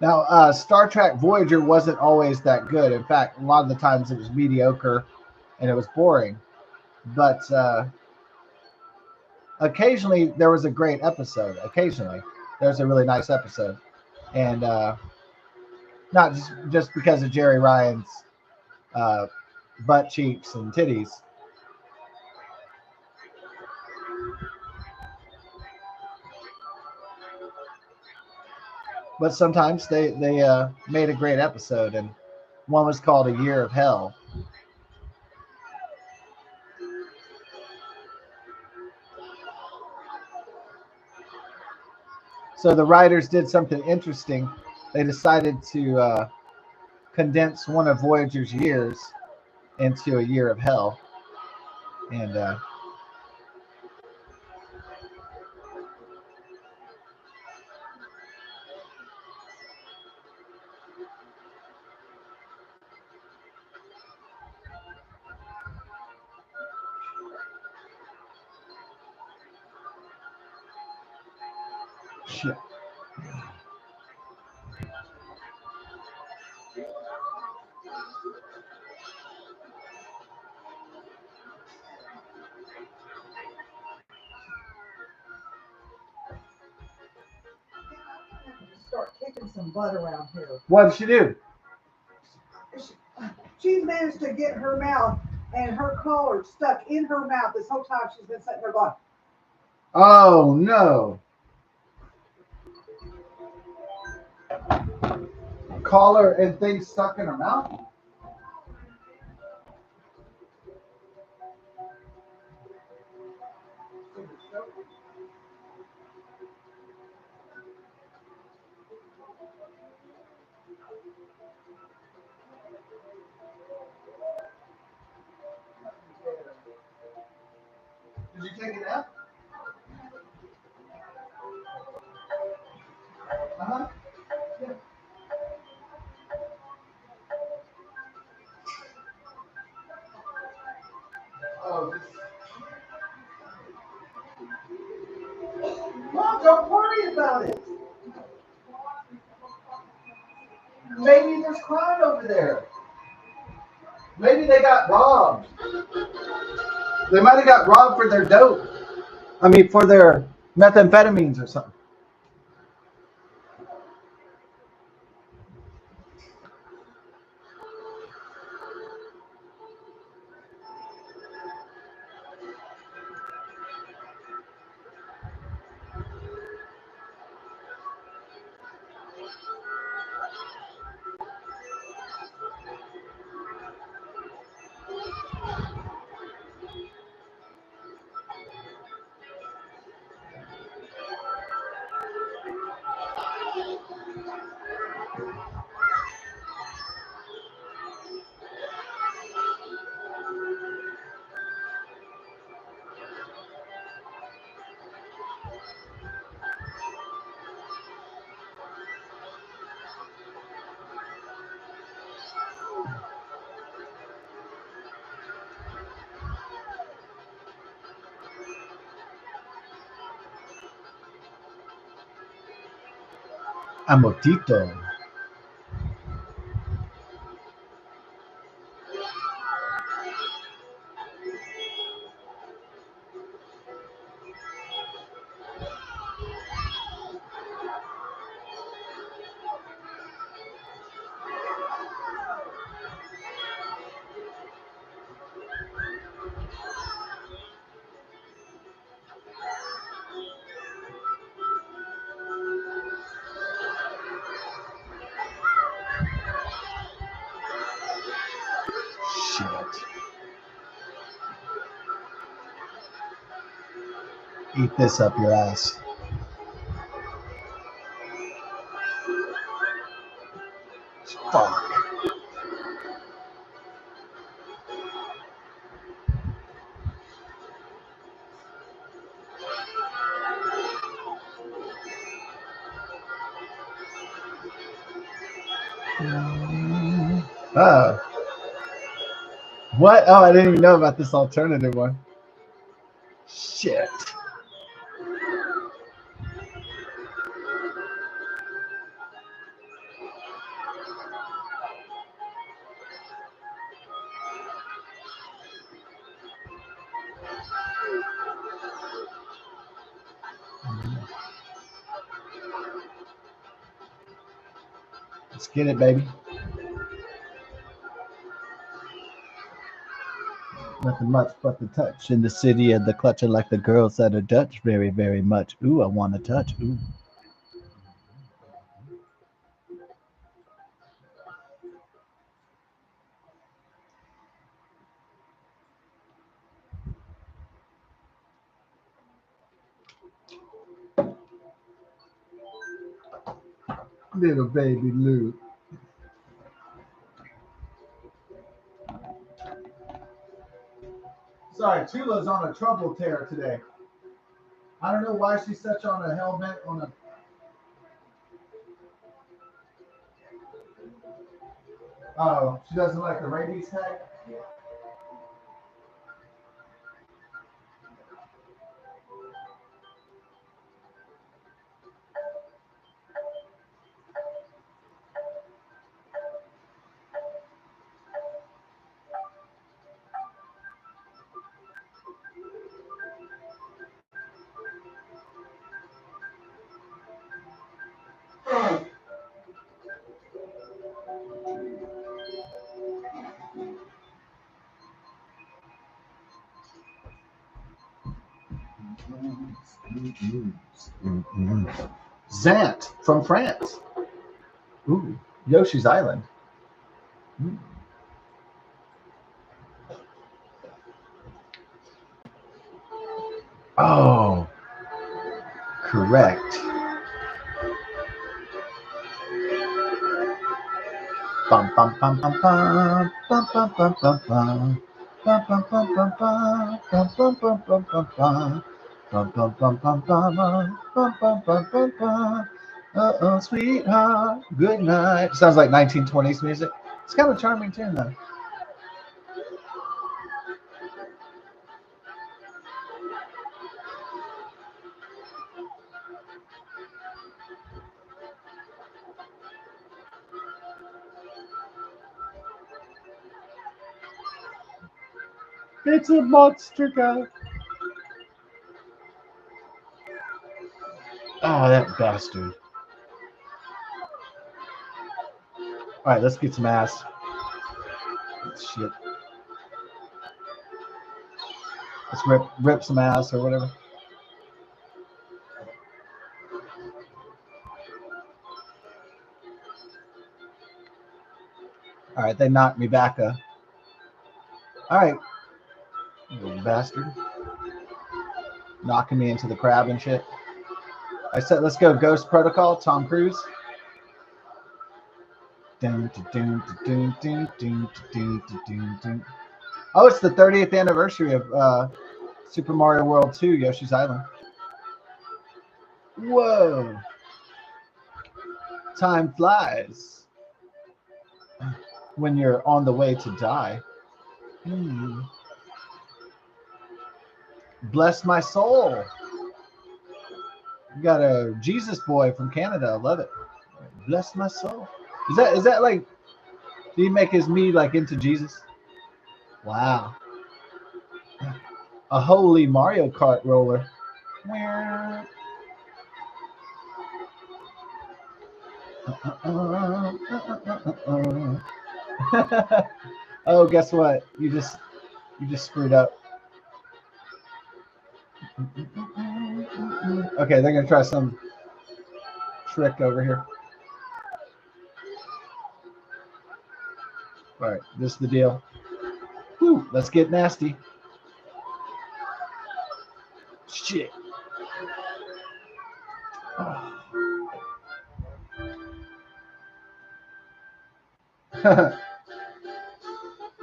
Now, Star Trek Voyager wasn't always that good. In fact, a lot of the times it was mediocre and it was boring. But occasionally there was a great episode. Occasionally there's a really nice episode, and not just because of Jerry Ryan's uh, butt cheeks and titties, but sometimes they made a great episode, and one was called A Year of Hell. So the writers did something interesting. They decided to condense one of Voyager's years into A Year of Hell, and shit. getting some blood around here. What did she do? She's managed to get her mouth and her collar stuck in her mouth this whole time she's been sitting there going. Oh no. Collar and things stuck in her mouth? Did you take a nap? Uh-huh. Yeah. Oh, Mom, don't worry about it. Maybe there's crime over there. Maybe they got robbed. They might have got robbed for their dope. I mean, for their methamphetamines or something. Amotito. Shit. Eat this up your ass. Fuck. Oh. What? Oh, I didn't even know about this alternative one. Shit. Let's get it, baby. Nothing much but the touch in the city of the clutcher like the girls that are Dutch very, very much. Ooh, I want to touch. Ooh. Little baby Lou. Sorry, Tula's on a trouble tear today. I don't know why she's such on a helmet on a. Oh, she doesn't like the rabies tag. Zant from France. Ooh, Yoshi's Island. Oh, correct. Bum bum bum bum bum bum bum bum bum bum. Bum bum bum bum bum bum bum bum bum bum bum. Bum bum bum bum bum bum bum bum bum bum. Uh-oh, sweetheart, good night. Sounds like 1920s music. It's kind of a charming tune, though. It's a monster guy. Oh, that bastard. All right, let's get some ass. Shit. Let's rip some ass or whatever. All right, they knocked me back. All right, you little bastard. Knocking me into the crab and shit. I said, let's go Ghost Protocol, Tom Cruise. Oh, it's the 30th anniversary of Super Mario World 2, Yoshi's Island. Whoa. Time flies when you're on the way to die. Bless my soul. You got a Jesus boy from Canada. I love it. Bless my soul. Is that like, do you make his me like into Jesus? Wow. A holy Mario Kart roller. Oh, guess what? You just screwed up. Okay, they're gonna try some trick over here. All right, this is the deal. Whew, let's get nasty. Shit.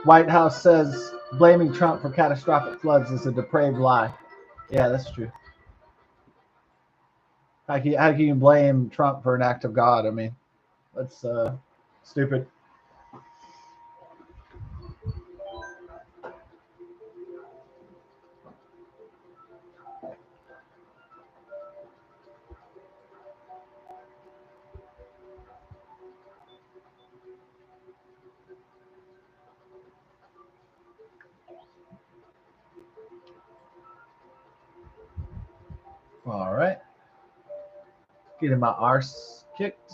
White House says blaming Trump for catastrophic floods is a depraved lie. Yeah, that's true. How can you blame Trump for an act of God? I mean, that's stupid. All right. Getting my arse kicked.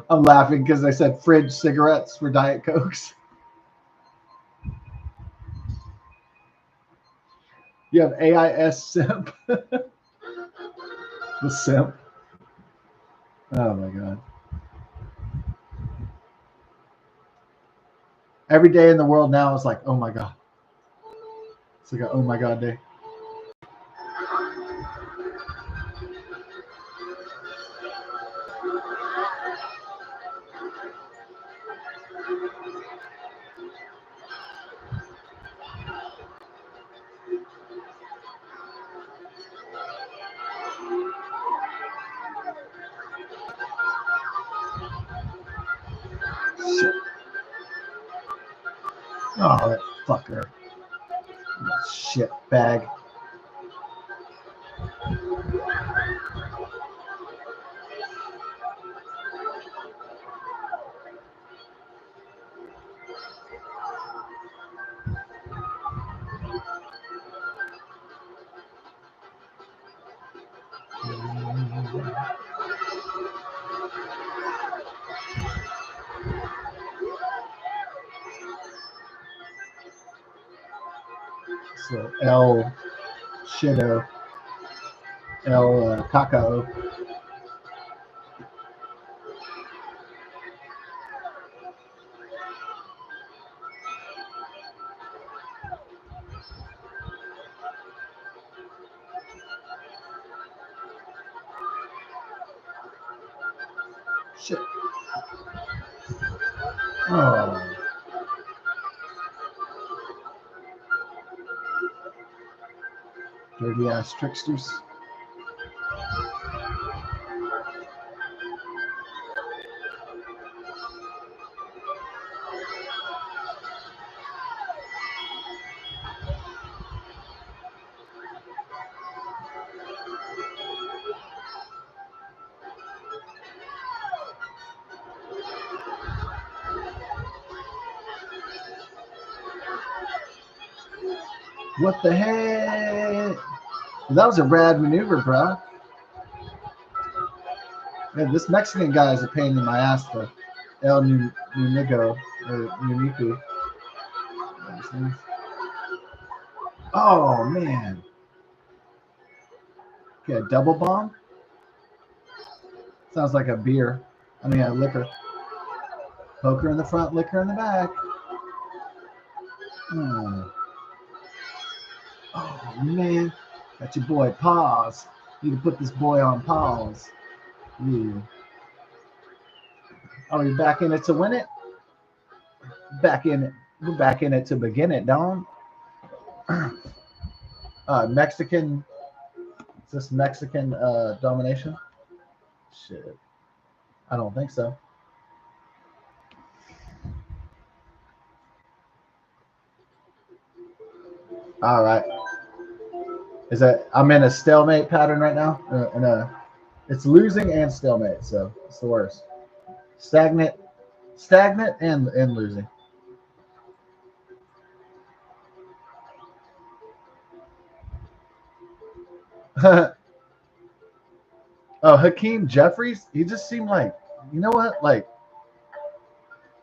I'm laughing because I said fridge cigarettes for Diet Cokes. You have AIS simp. The simp. Oh my god. Every day in the world now is like, oh my god. It's like a oh my god day. Oh, that fucker. Shit bag. So El Shido. El Cacao. Shit. Oh. Dirty ass tricksters. What the heck? That was a rad maneuver, bro. Man, this Mexican guy is a pain in my ass, though. El Nunigo, or Nuniku. Oh, man. Okay, a double bomb? Sounds like a beer. I mean, a liquor. Poker in the front, liquor in the back. Oh, man. Got your boy pause. Need to put this boy on pause. Yeah. Oh, you're back in it to win it? Back in it. We're back in it to begin it, Don. Mexican. Is this Mexican domination? Shit. I don't think so. All right. Is that I'm in a stalemate pattern right now? It's losing and stalemate, so it's the worst. Stagnant and losing. Oh, Hakeem Jeffries, he just seemed like, you know what? Like,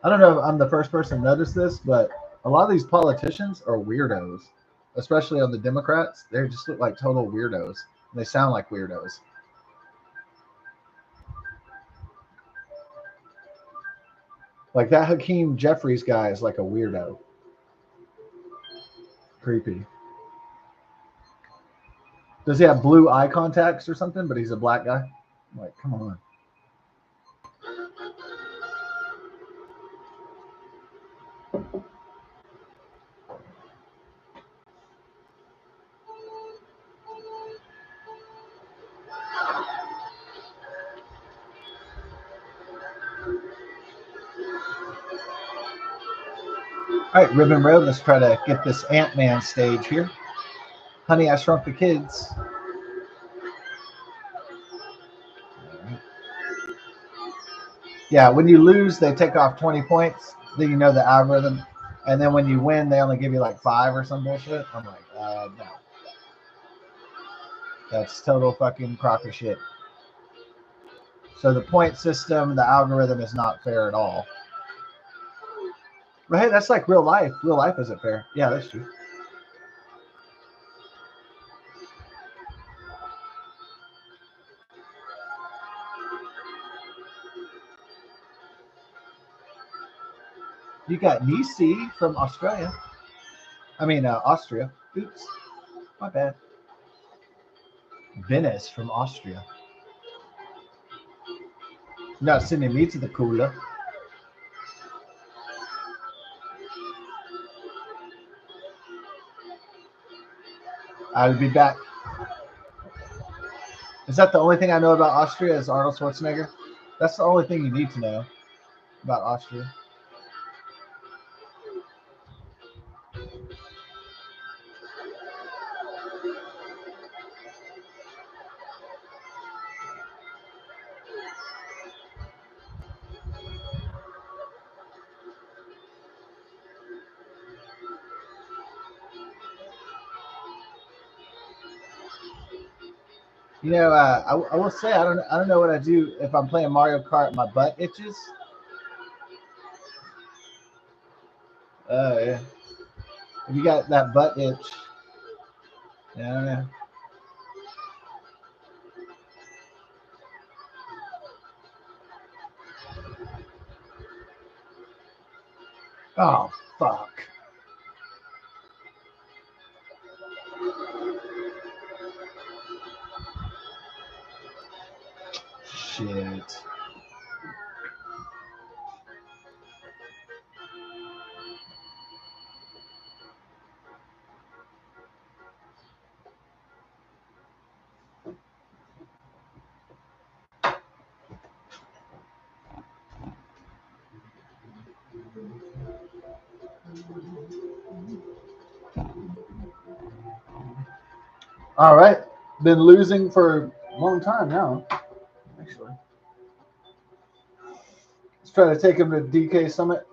I don't know if I'm the first person to notice this, but a lot of these politicians are weirdos, especially on the Democrats. They just look like total weirdos. They sound like weirdos. Like that Hakeem Jeffries guy is like a weirdo. Creepy. Does he have blue eye contacts or something? But he's a black guy. I'm like, come on. All right, Ribbon Road. Let's try to get this Ant-Man stage here. Honey, I Shrunk the Kids. Yeah, when you lose, they take off 20 points. Then you know the algorithm. And then when you win, they only give you like 5 or some bullshit. I'm like, no. That's total fucking crock of shit. So the point system, the algorithm is not fair at all. But hey, that's like real life. Real life isn't fair. Yeah, that's true. You got Nisi from Australia. I mean, Austria. Oops. My bad. Venice from Austria. You're not sending me to the cooler. I'll be back. Is that the only thing I know about Austria is Arnold Schwarzenegger? That's the only thing you need to know about Austria. You know, I will say I don't know what I do if I'm playing Mario Kart. My butt itches. Yeah. If you got that butt itch, yeah, I don't know. Oh fuck! Shit. All right, been losing for a long time now. Actually, let's try to take him to DK Summit.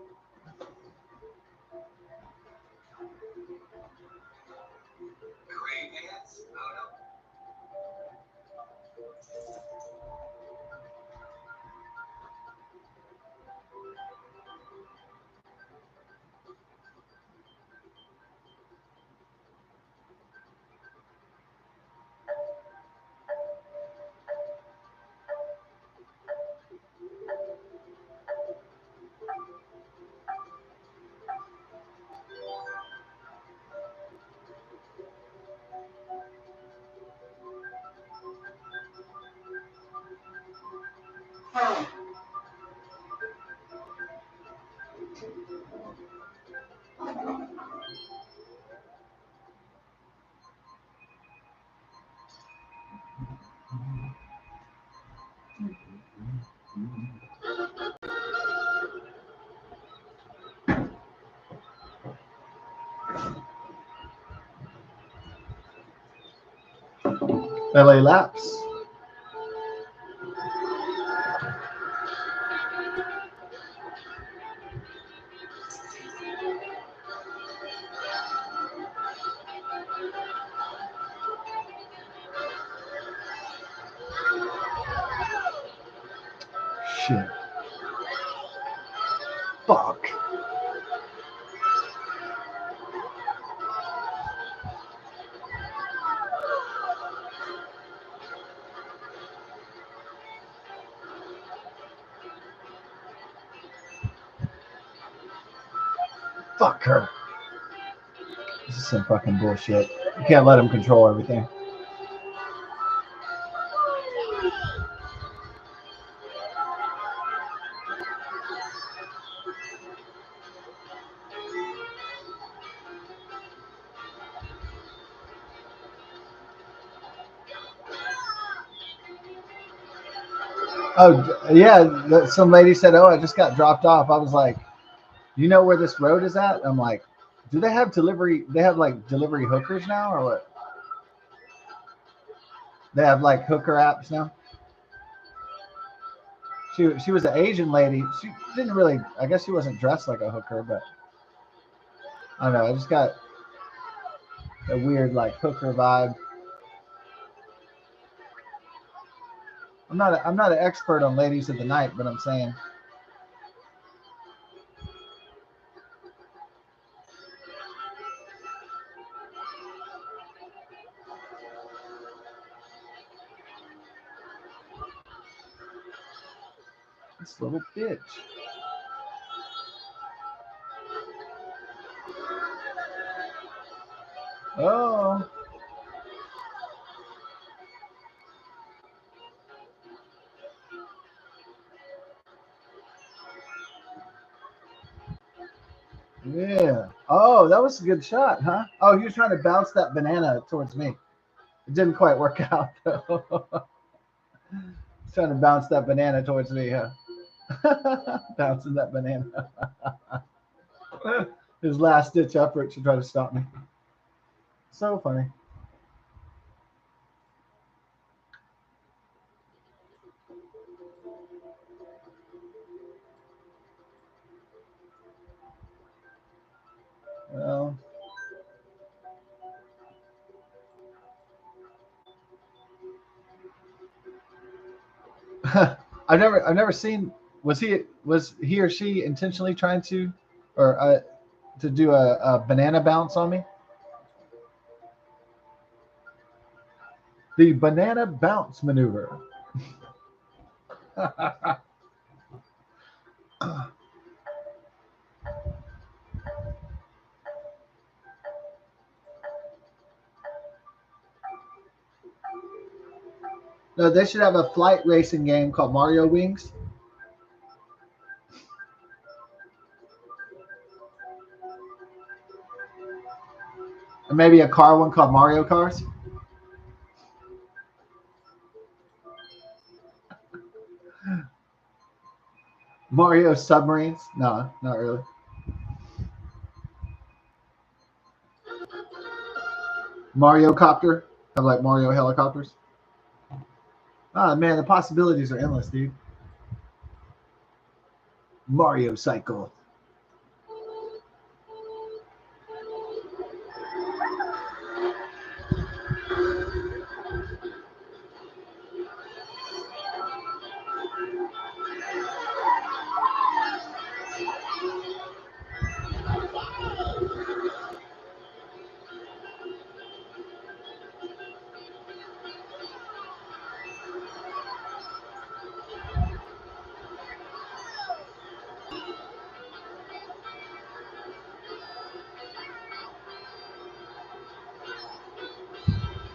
LA Laps. Shit. Fuck. Fuck her. This is some fucking bullshit. You can't let him control everything. Oh yeah, some lady said, "Oh, I just got dropped off." I was like, "You know where this road is at?" I'm like, "Do they have delivery? They have like delivery hookers now, or what? They have like hooker apps now." She was an Asian lady. She didn't really. I guess she wasn't dressed like a hooker, but I don't know. I just got a weird like hooker vibe. I'm not an expert on ladies of the night, but I'm saying this little bitch. Oh. Yeah. Oh, that was a good shot, huh? Oh, he was trying to bounce that banana towards me. It didn't quite work out though. He's trying to bounce that banana towards me, huh? Bouncing that banana. His last ditch effort to try to stop me. So funny. Well, I've never seen. Was he or she intentionally trying to, or to do a banana bounce on me? The banana bounce maneuver. No, they should have a flight racing game called Mario Wings. And maybe a car one called Mario Cars. Mario submarines? No, not really. Mario copter? Have like Mario helicopters? Ah, man, the possibilities are endless, dude. Mario cycle.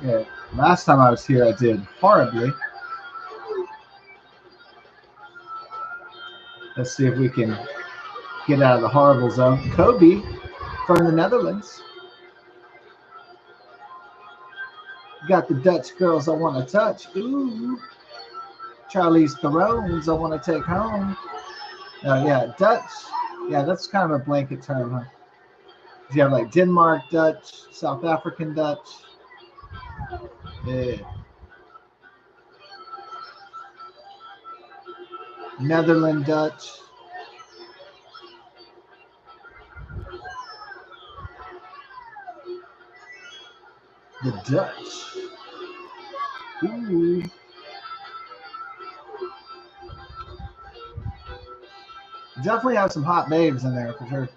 Yeah, last time I was here, I did horribly. Let's see if we can get out of the horrible zone. Kobe from the Netherlands. Got the Dutch girls I want to touch. Ooh. Charlie's Therones I want to take home. Yeah, Dutch. Yeah, that's kind of a blanket term, huh? You have like Denmark Dutch, South African Dutch. Yeah. Netherlands Dutch. The Dutch. Ooh. Definitely have some hot babes in there for sure.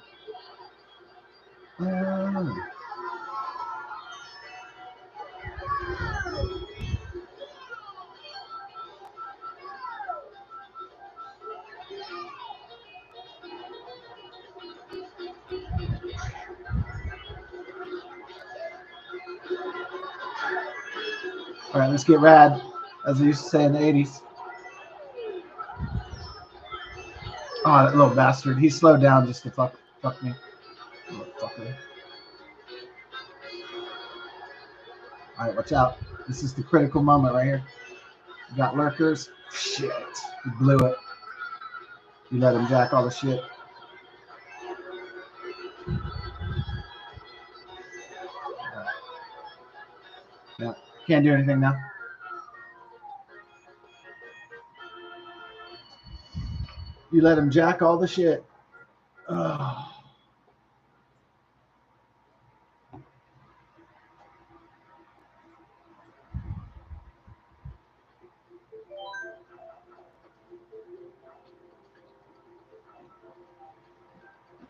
All right, let's get rad, as they used to say in the 80s. Oh, that little bastard. He slowed down just to fuck me. Little fucker. All right, watch out. This is the critical moment right here. You got lurkers. Shit. You blew it. You let him jack all the shit. Yeah. Can't do anything now. You let him jack all the shit. Oh.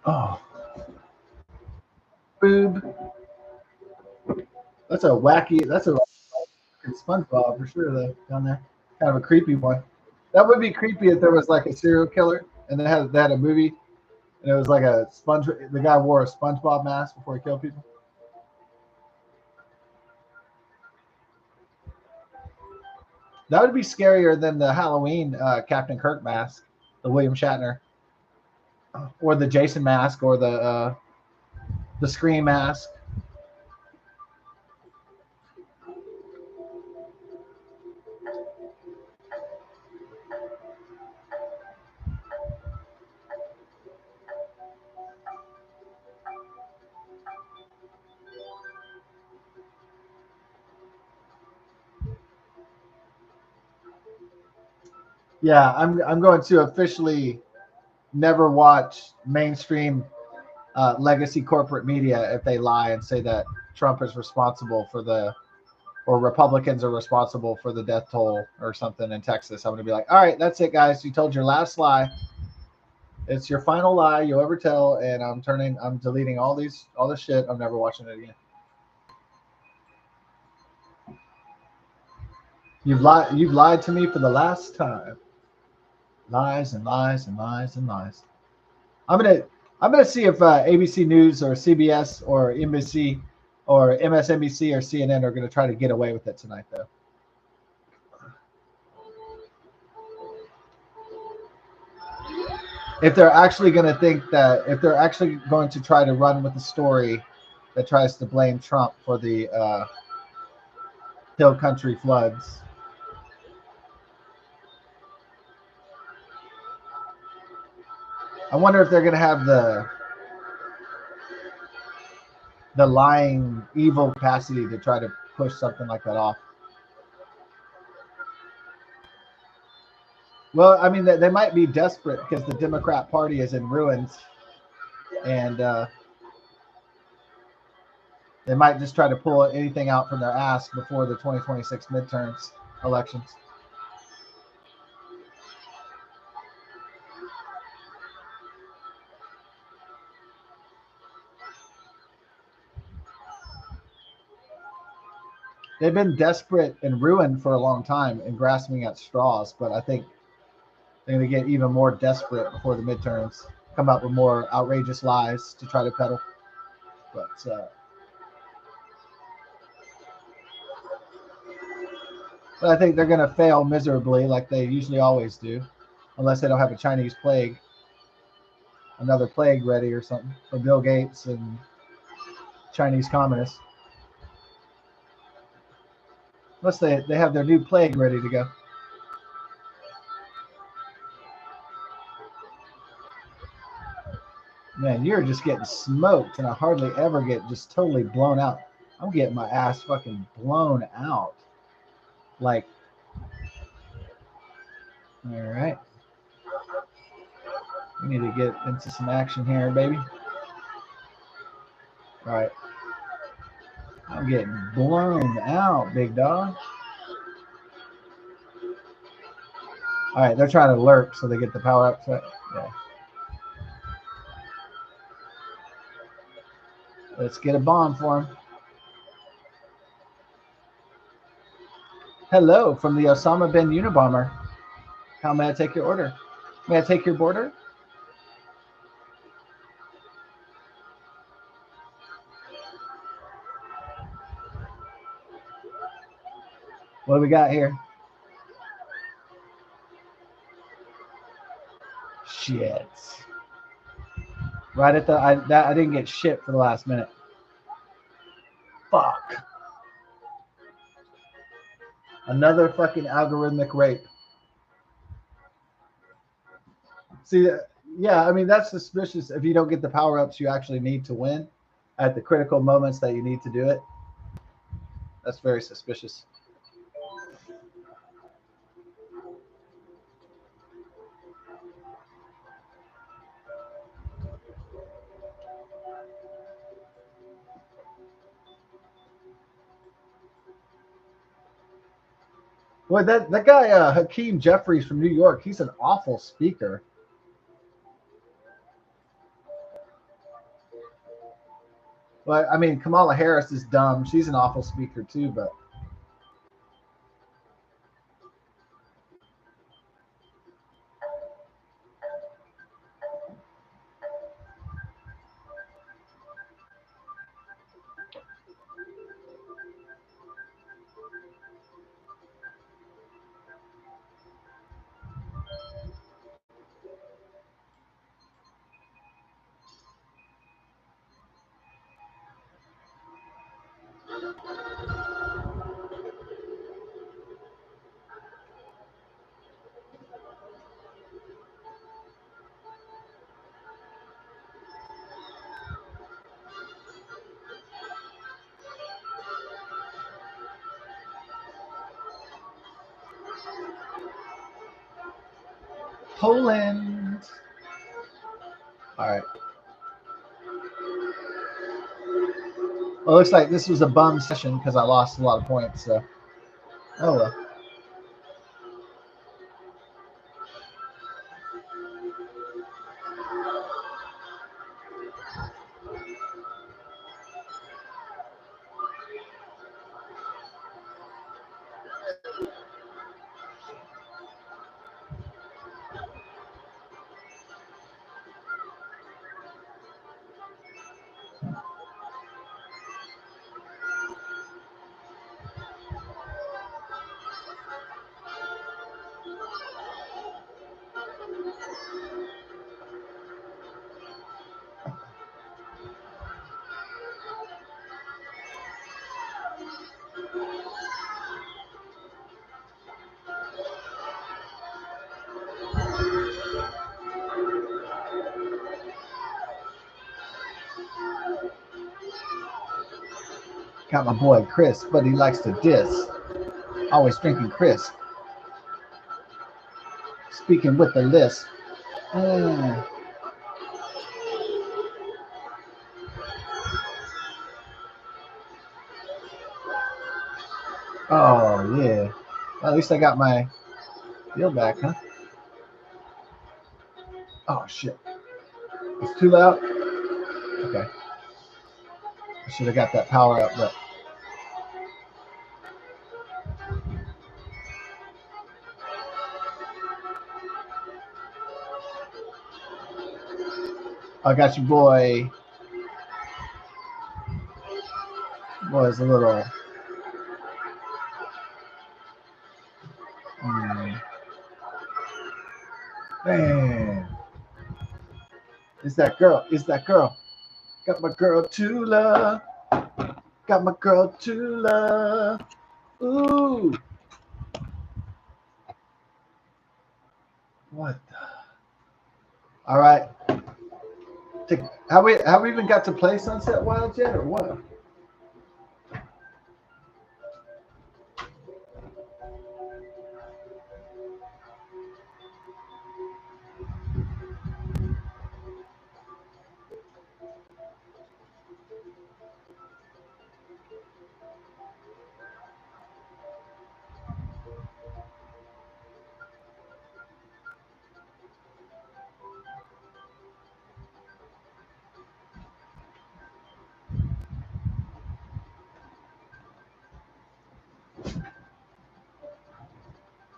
Oh. Boob. That's a SpongeBob for sure, though, down there. Kind of a creepy one. That would be creepy if there was like a serial killer and they had a movie and it was like the guy wore a SpongeBob mask before he killed people. That would be scarier than the Halloween Captain Kirk mask, the William Shatner, or the Jason mask, or the Scream mask. Yeah, I'm going to officially never watch mainstream legacy corporate media if they lie and say that Trump is responsible for the or Republicans are responsible for the death toll or something in Texas, I'm going to be like, all right, that's it, guys. You told your last lie. It's your final lie you'll ever tell, and I'm deleting all this shit. I'm never watching it again. You've lied to me for the last time. Lies and lies and lies and lies. I'm gonna see if ABC News or CBS or NBC or MSNBC or CNN are gonna try to get away with it tonight, though. If they're actually going to if they're actually going to try to run with the story that tries to blame Trump for the Hill Country floods. I wonder if they're going to have the lying, evil capacity to try to push something like that off. Well, I mean, they might be desperate because the Democrat Party is in ruins, and they might just try to pull anything out from their ass before the 2026 midterms elections. They've been desperate and ruined for a long time and grasping at straws, but I think they're going to get even more desperate before the midterms, come up with more outrageous lies to try to peddle. But I think they're going to fail miserably like they usually always do, unless they don't have a Chinese plague, another plague ready or something for Bill Gates and Chinese communists. Unless they have their new plague ready to go. Man, you're just getting smoked, and I hardly ever get just totally blown out. I'm getting my ass fucking blown out. Like, all right. We need to get into some action here, baby. All right. I'm getting blown out, big dog. All right, they're trying to lurk so they get the power up. Yeah. Let's get a bomb for him. Hello from the Osama bin Unabomber. How may I take your order? May I take your border? What do we got here? Shit. Right at the I didn't get shit for the last minute. Fuck. Another fucking algorithmic rape. See, yeah, I mean that's suspicious if you don't get the power ups you actually need to win at the critical moments that you need to do it. That's very suspicious. Well, that guy Hakeem Jeffries from New York, he's an awful speaker. Well, I mean, Kamala Harris is dumb. She's an awful speaker too, but Poland. All right. Well, it looks like this was a bum session because I lost a lot of points. So, oh well. Got my boy Chris, but he likes to diss. Always drinking Chris. Speaking with the list. Oh yeah. Well, at least I got my deal back, huh? Oh shit. It's too loud. Okay. I should have got that power up, but I got your boy. Was a little. Man. It's that girl. It's that girl. Got my girl Tula. Got my girl Tula. Ooh. What the? All right. Have we even got to play Sunset Wild yet or what?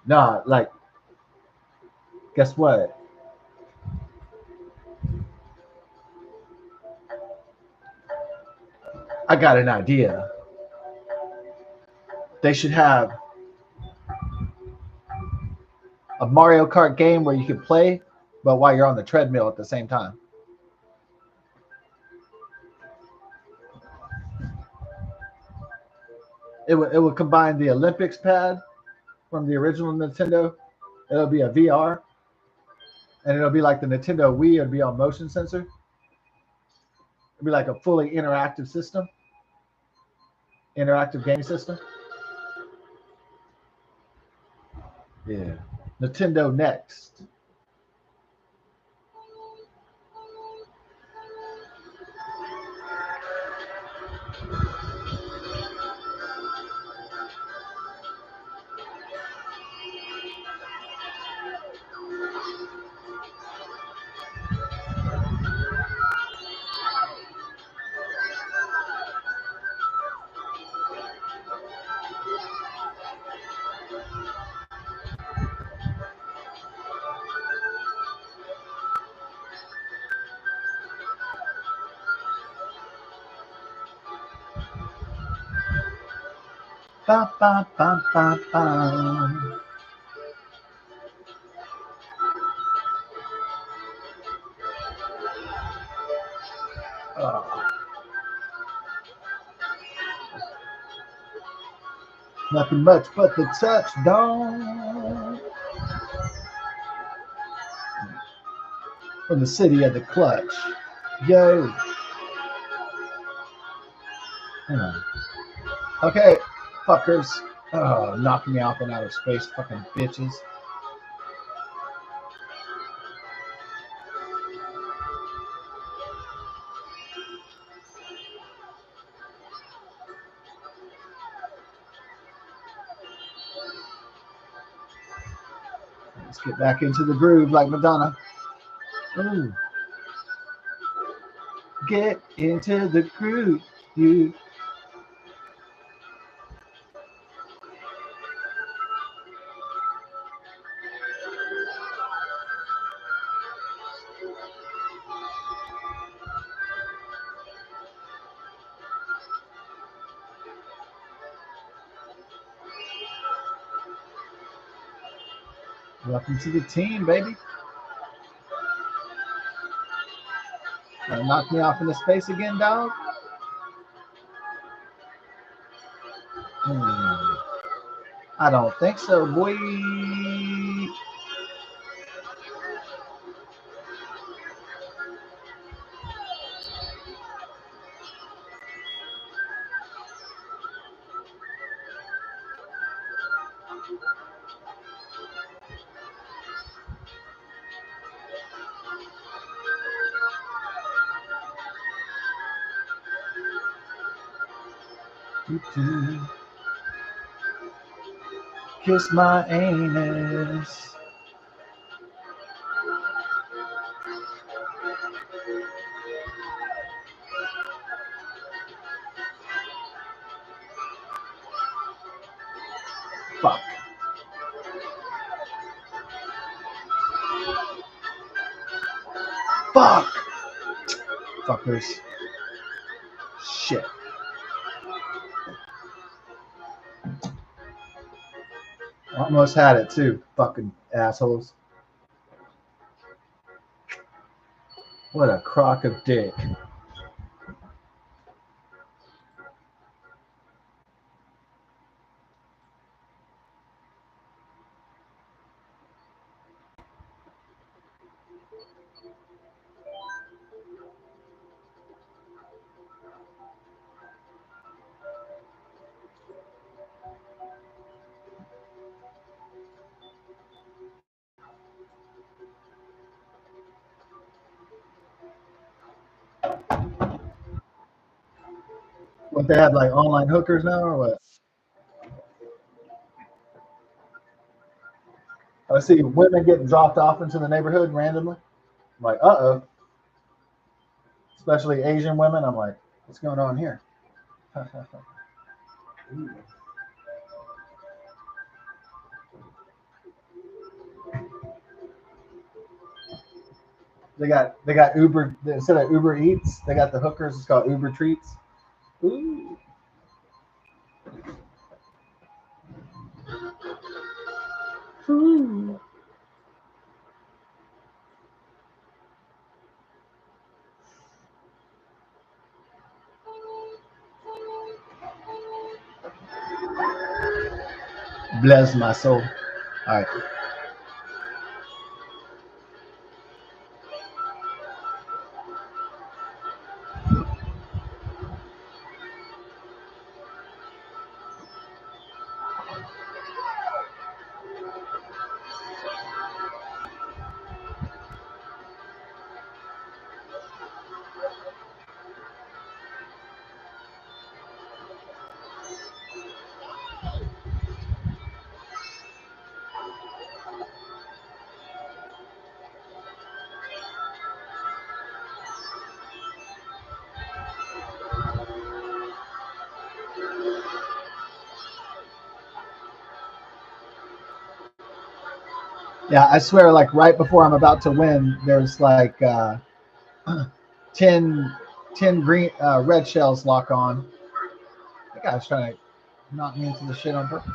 Nah, like, guess what? I got an idea. They should have a Mario Kart game where you can play, but while you're on the treadmill at the same time. It would combine the Olympics pad from the original Nintendo. It'll be a VR, and it'll be like the Nintendo Wii. It'll be on motion sensor. It'll be like a fully interactive system, interactive game system. Yeah, Nintendo Next. Ba, ba, ba, ba, ba. Nothing much but the touchdown from the city of the clutch. Yo. Okay, fuckers. Oh, knocking me off in outer space, fucking bitches. Let's get back into the groove like Madonna. Ooh. Get into the groove, you. Welcome to the team, baby. Knock me off into space again, dog? I don't think so, boy. Kiss my anus. Fuck. Fuck. Fuckers. Shit. Almost had it too. Fucking assholes. What a crock of dick. What, they have like online hookers now or what? I see women getting dropped off into the neighborhood randomly. I'm like, uh-oh. Especially Asian women. I'm like, what's going on here? They got Uber instead of Uber Eats. They got the hookers. It's called Uber Treats. Ooh. Ooh. Bless my soul. All right. Yeah, I swear, like right before I'm about to win, there's like 10, 10 green red shells lock on. That guy's trying to knock me into the shit on purpose.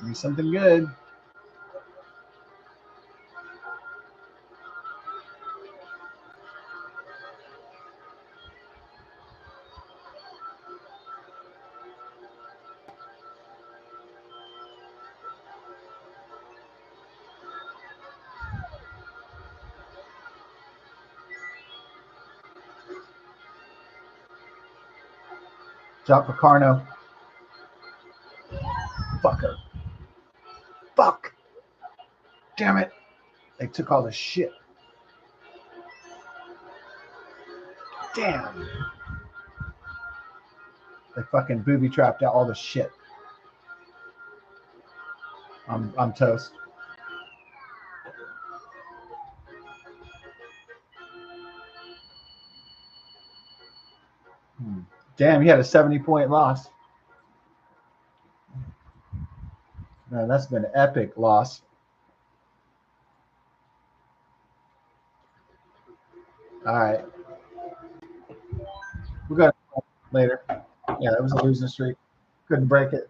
Give me something good. Drop Picarno. Fucker. Fuck. Damn it. They took all the shit. Damn. They fucking booby trapped out all the shit. I'm toast. Damn, you had a 70-point loss. Man, that's been an epic loss. All right. We're going to later. Yeah, that was a losing streak. Couldn't break it.